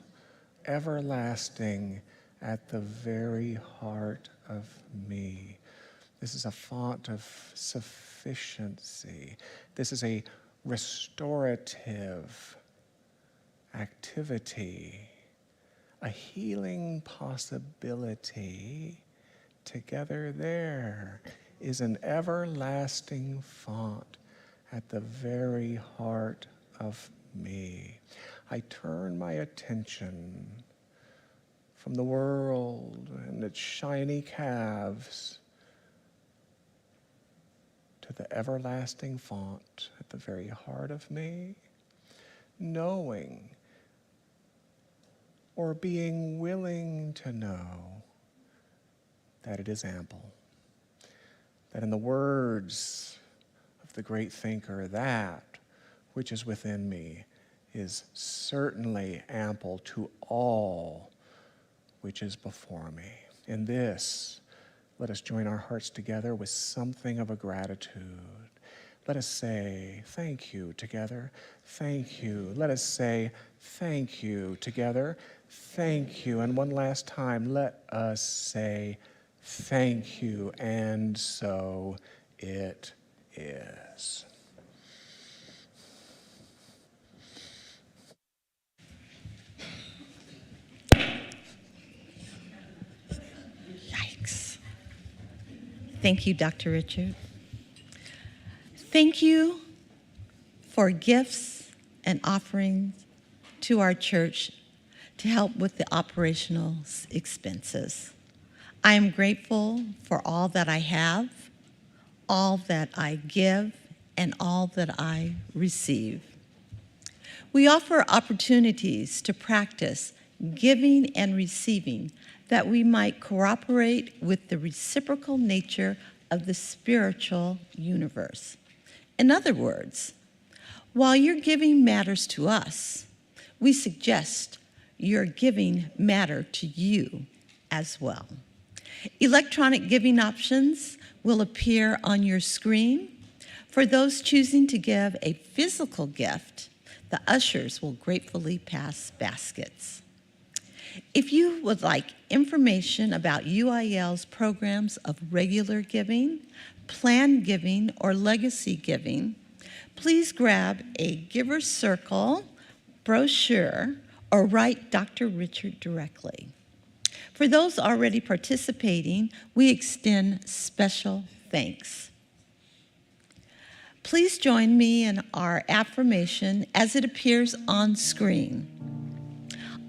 everlasting at the very heart of me. This is a font of sufficiency. This is a restorative activity, a healing possibility. Together there is an everlasting font at the very heart of me. I turn my attention from the world and its shiny calves to the everlasting font at the very heart of me, knowing or being willing to know that it is ample, that in the words of the great thinker, that which is within me is certainly ample to all which is before me. In this, let us join our hearts together with something of a gratitude. Let us say thank you together. Thank you. Let us say thank you together. Thank you. And one last time, let us say thank you. And so it is. Yikes. Thank you, Dr. Richard. Thank you for gifts and offerings to our church to help with the operational expenses. I am grateful for all that I have, all that I give, and all that I receive. We offer opportunities to practice giving and receiving that we might cooperate with the reciprocal nature of the spiritual universe. In other words, while your giving matters to us, we suggest your giving matter to you as well. Electronic giving options will appear on your screen. For those choosing to give a physical gift, the ushers will gratefully pass baskets. If you would like information about UIL's programs of regular giving, planned giving, or legacy giving, please grab a Giver's Circle brochure or write Dr. Richard directly. For those already participating, we extend special thanks. Please join me in our affirmation as it appears on screen.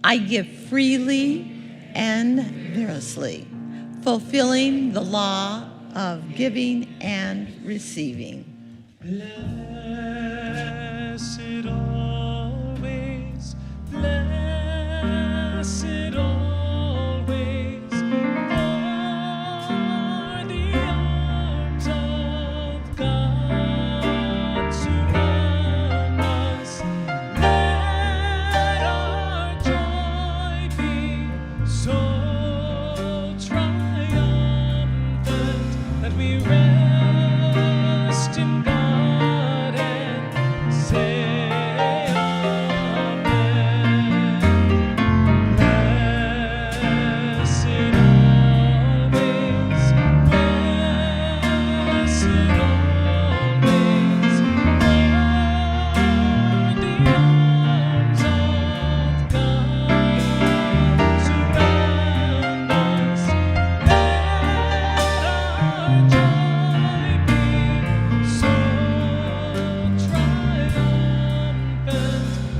I give freely and generously, fulfilling the law of giving and receiving. Blessed always, blessed always, for the arms of God surround us. Let our joy be so triumphant that we rest in God and say amen. Blessed always, blessed always, for the arms of God surround us. Let our joy be so triumphant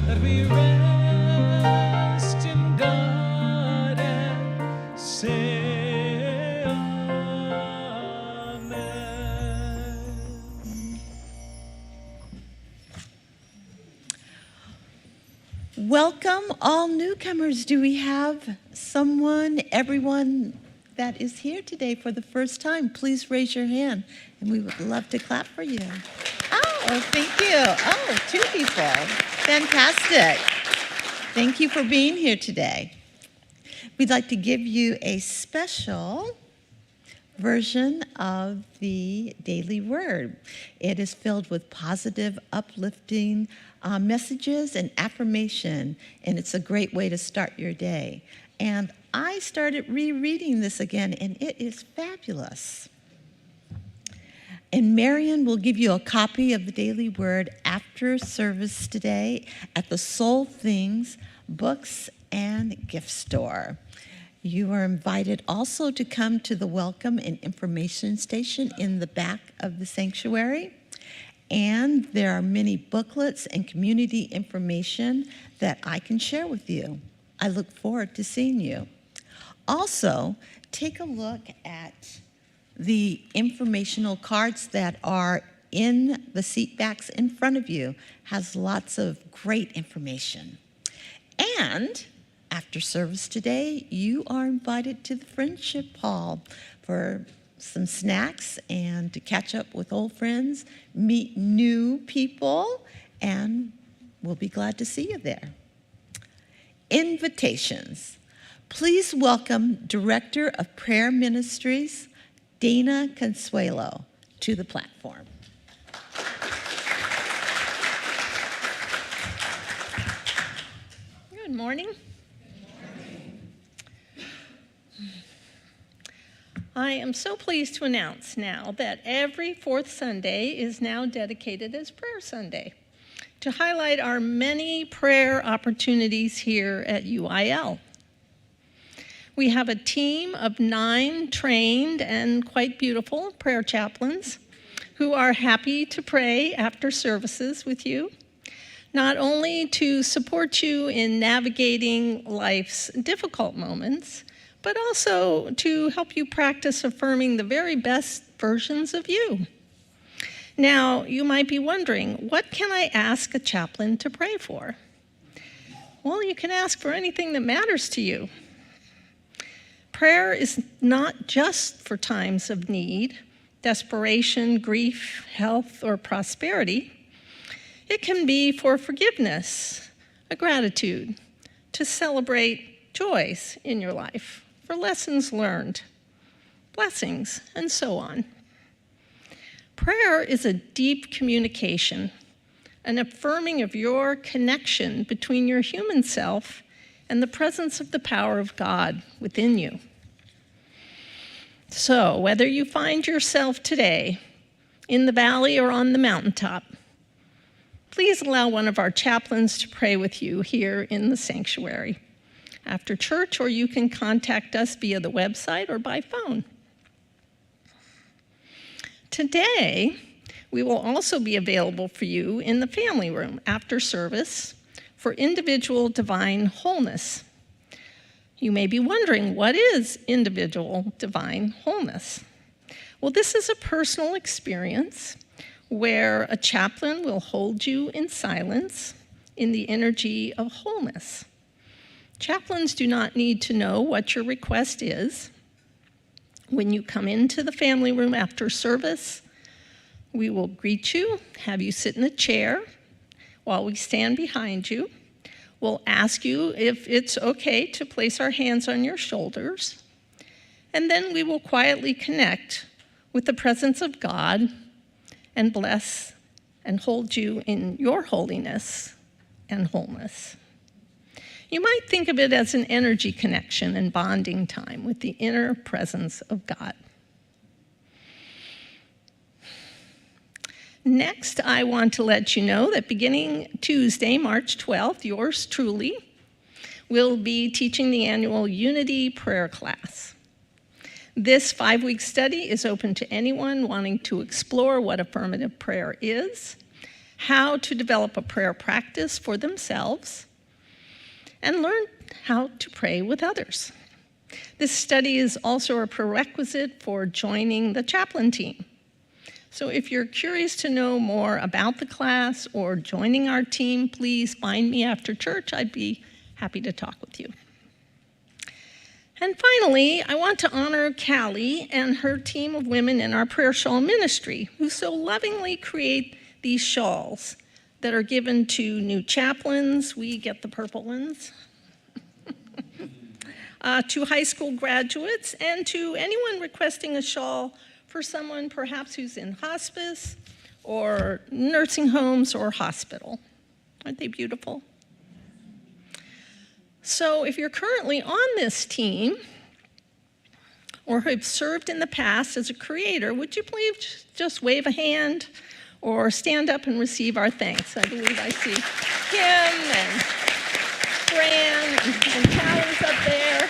that we rest in God and say amen. Welcome, all newcomers. Do we have everyone that is here today for the first time? Please raise your hand, and we would love to clap for you. Oh, thank you. Oh, 2 people. Fantastic. Thank you for being here today. We'd like to give you a special version of the Daily Word. It is filled with positive, uplifting messages and affirmation, and it's a great way to start your day. And I started rereading this again, and it is fabulous. And Marion will give you a copy of the Daily Word after service today at the Soul Things Books and Gift Store. You are invited also to come to the Welcome and Information Station in the back of the sanctuary. And there are many booklets and community information that I can share with you. I look forward to seeing you. Also, take a look at the informational cards that are in the seat backs in front of you. Has lots of great information. And after service today, you are invited to the Friendship Hall for some snacks and to catch up with old friends, meet new people, and we'll be glad to see you there. Invitations. Please welcome Director of Prayer Ministries, Dana Consuelo, to the platform. Good morning. I am so pleased to announce now that every fourth Sunday is now dedicated as Prayer Sunday to highlight our many prayer opportunities here at UIL. We have a team of 9 trained and quite beautiful prayer chaplains who are happy to pray after services with you, not only to support you in navigating life's difficult moments, but also to help you practice affirming the very best versions of you. Now, you might be wondering, what can I ask a chaplain to pray for? Well, you can ask for anything that matters to you. Prayer is not just for times of need, desperation, grief, health, or prosperity. It can be for forgiveness, a gratitude, to celebrate joys in your life, for lessons learned, blessings, and so on. Prayer is a deep communication, an affirming of your connection between your human self and the presence of the power of God within you. So, whether you find yourself today in the valley or on the mountaintop, please allow one of our chaplains to pray with you here in the sanctuary after church, or you can contact us via the website or by phone. Today, we will also be available for you in the family room after service for individual divine wholeness. You may be wondering, what is individual divine wholeness? Well, this is a personal experience where a chaplain will hold you in silence in the energy of wholeness. Chaplains do not need to know what your request is. When you come into the family room after service, we will greet you, have you sit in a chair while we stand behind you. We'll ask you if it's okay to place our hands on your shoulders, and then we will quietly connect with the presence of God and bless and hold you in your holiness and wholeness. You might think of it as an energy connection and bonding time with the inner presence of God. Next, I want to let you know that beginning Tuesday, March 12th, yours truly will be teaching the annual Unity Prayer Class. This 5-week study is open to anyone wanting to explore what affirmative prayer is, how to develop a prayer practice for themselves, and learn how to pray with others. This study is also a prerequisite for joining the chaplain team. So if you're curious to know more about the class or joining our team, please find me after church. I'd be happy to talk with you. And finally, I want to honor Callee and her team of women in our prayer shawl ministry, who so lovingly create these shawls that are given to new chaplains. We get the purple ones. To high school graduates, and to anyone requesting a shawl for someone perhaps who's in hospice or nursing homes or hospital. Aren't they beautiful? So if you're currently on this team or have served in the past as a creator, would you please just wave a hand or stand up and receive our thanks? I believe I see Kim and Fran and Callie's up there.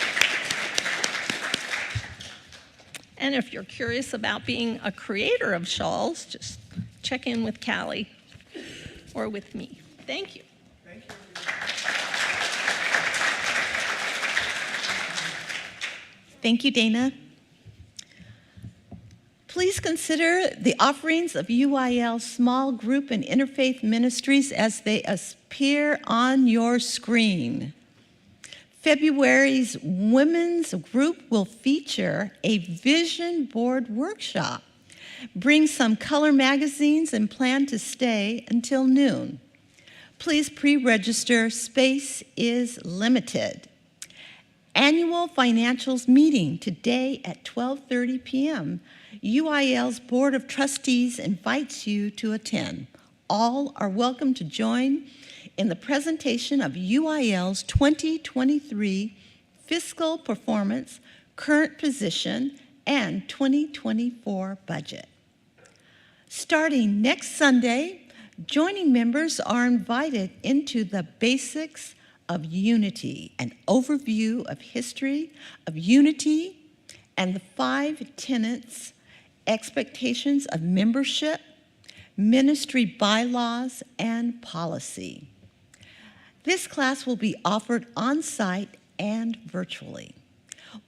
And if you're curious about being a creator of shawls, just check in with Callee or with me. Thank you. Thank you. Thank you, Dana. Please consider the offerings of UIL small group and interfaith ministries as they appear on your screen. February's women's group will feature a vision board workshop. Bring some color magazines and plan to stay until noon. Please pre-register, space is limited. Annual financials meeting today at 12:30 p.m. UIL's Board of Trustees invites you to attend. All are welcome to join in the presentation of UIL's 2023 fiscal performance, current position, and 2024 budget. Starting next Sunday, joining members are invited into the Basics of Unity, an overview of history of unity and the 5 tenets, expectations of membership, ministry bylaws, and policy. This class will be offered on-site and virtually.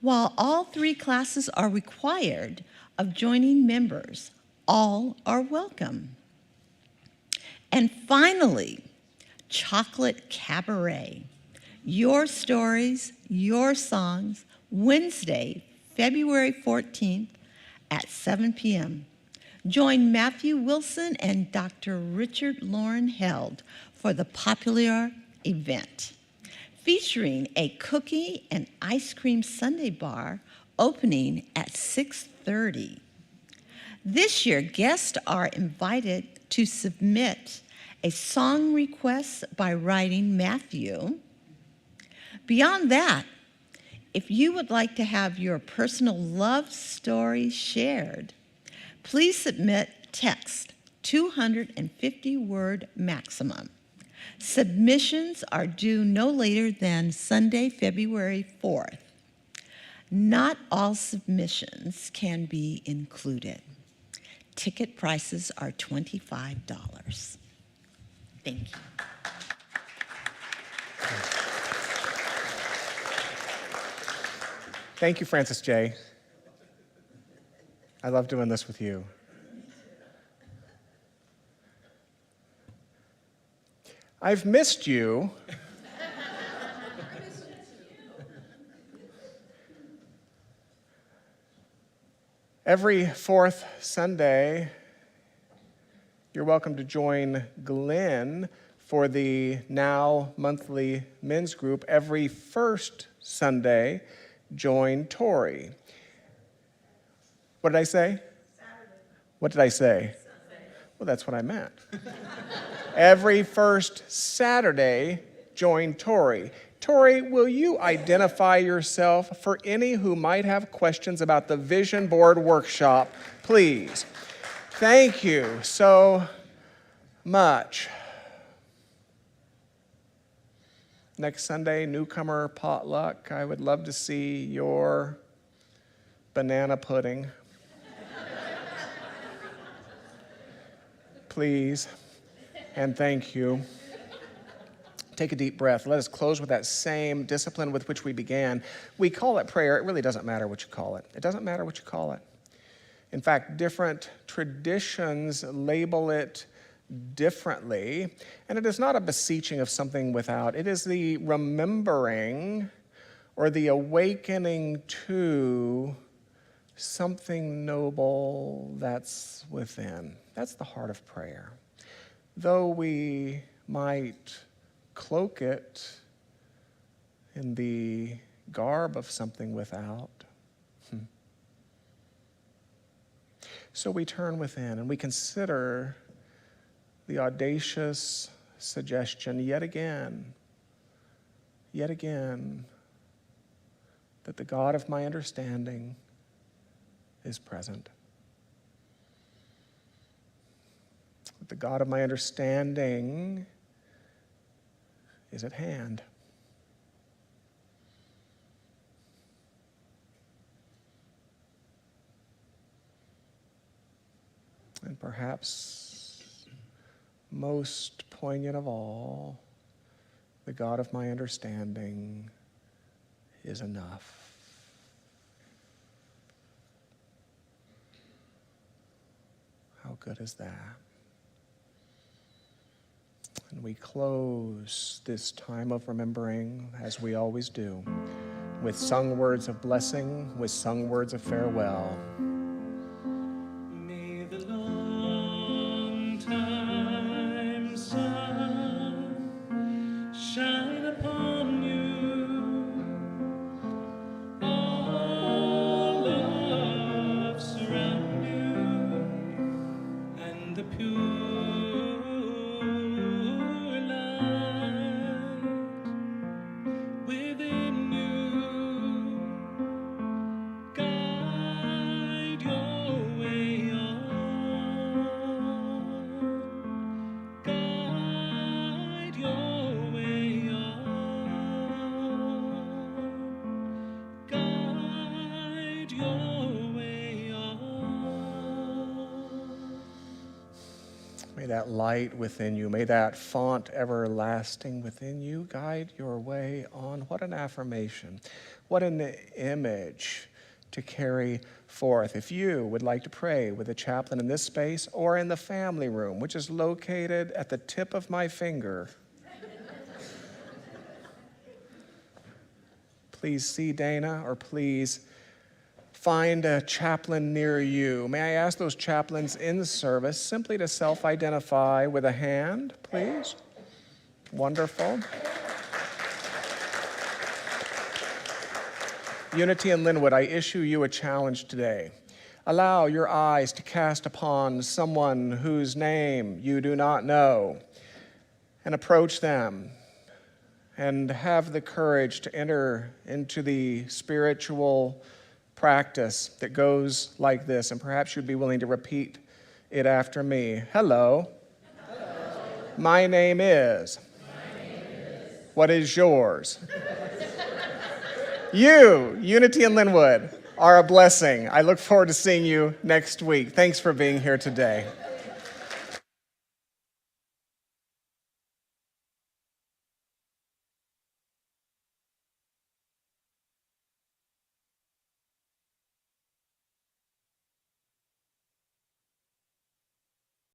While all 3 classes are required of joining members, all are welcome. And finally, Chocolate Cabaret, Your Stories, Your Songs, Wednesday, February 14th at 7 p.m. Join Matthew Wilson and Dr. Richard Loren Held for the popular event, featuring a cookie and ice cream sundae bar opening at 6:30. This year, guests are invited to submit a song request by writing Matthew. Beyond that, if you would like to have your personal love story shared, please submit text 250-word maximum. Submissions are due no later than Sunday, February 4th. Not all submissions can be included. Ticket prices are $25. Thank you. Thank you, Francis J. I love doing this with you. I've missed you. Every 4th Sunday, you're welcome to join Glenn for the now monthly men's group. Every 1st Sunday, join Tori. What did I say? Saturday. What did I say? Sunday. Well, that's what I meant. Every 1st Saturday, join Tori. Tori, will you identify yourself for any who might have questions about the Vision Board Workshop, please? Thank you so much. Next Sunday, newcomer potluck. I would love to see your banana pudding. Please, and thank you. Take a deep breath. Let us close with that same discipline with which we began. We call it prayer. It really doesn't matter what you call it. It doesn't matter what you call it. In fact, different traditions label it differently, and it is not a beseeching of something without. It is the remembering or the awakening to something noble that's within. That's the heart of prayer. Though we might cloak it in the garb of something without. So we turn within and we consider the audacious suggestion yet again, that the God of my understanding is present. That the God of my understanding is at hand. And perhaps most poignant of all, the God of my understanding is enough. How good is that? And we close this time of remembering, as we always do, with sung words of blessing, with sung words of farewell. May the long time sun shine upon you. All love surround you, and the pure light May that light within you, may that font everlasting within you guide your way on. What an affirmation. What an image to carry forth. If you would like to pray with a chaplain in this space or in the family room, which is located at the tip of my finger, please see Dana, or please find a chaplain near you. May I ask those chaplains in service simply to self-identify with a hand, please? Wonderful. Unity in Lynnwood, I issue you a challenge today. Allow your eyes to cast upon someone whose name you do not know and approach them and have the courage to enter into the spiritual practice that goes like this, and perhaps you'd be willing to repeat it after me. Hello. Hello. My name is. What is yours? You, Unity in Lynnwood, are a blessing. I look forward to seeing you next week. Thanks for being here today.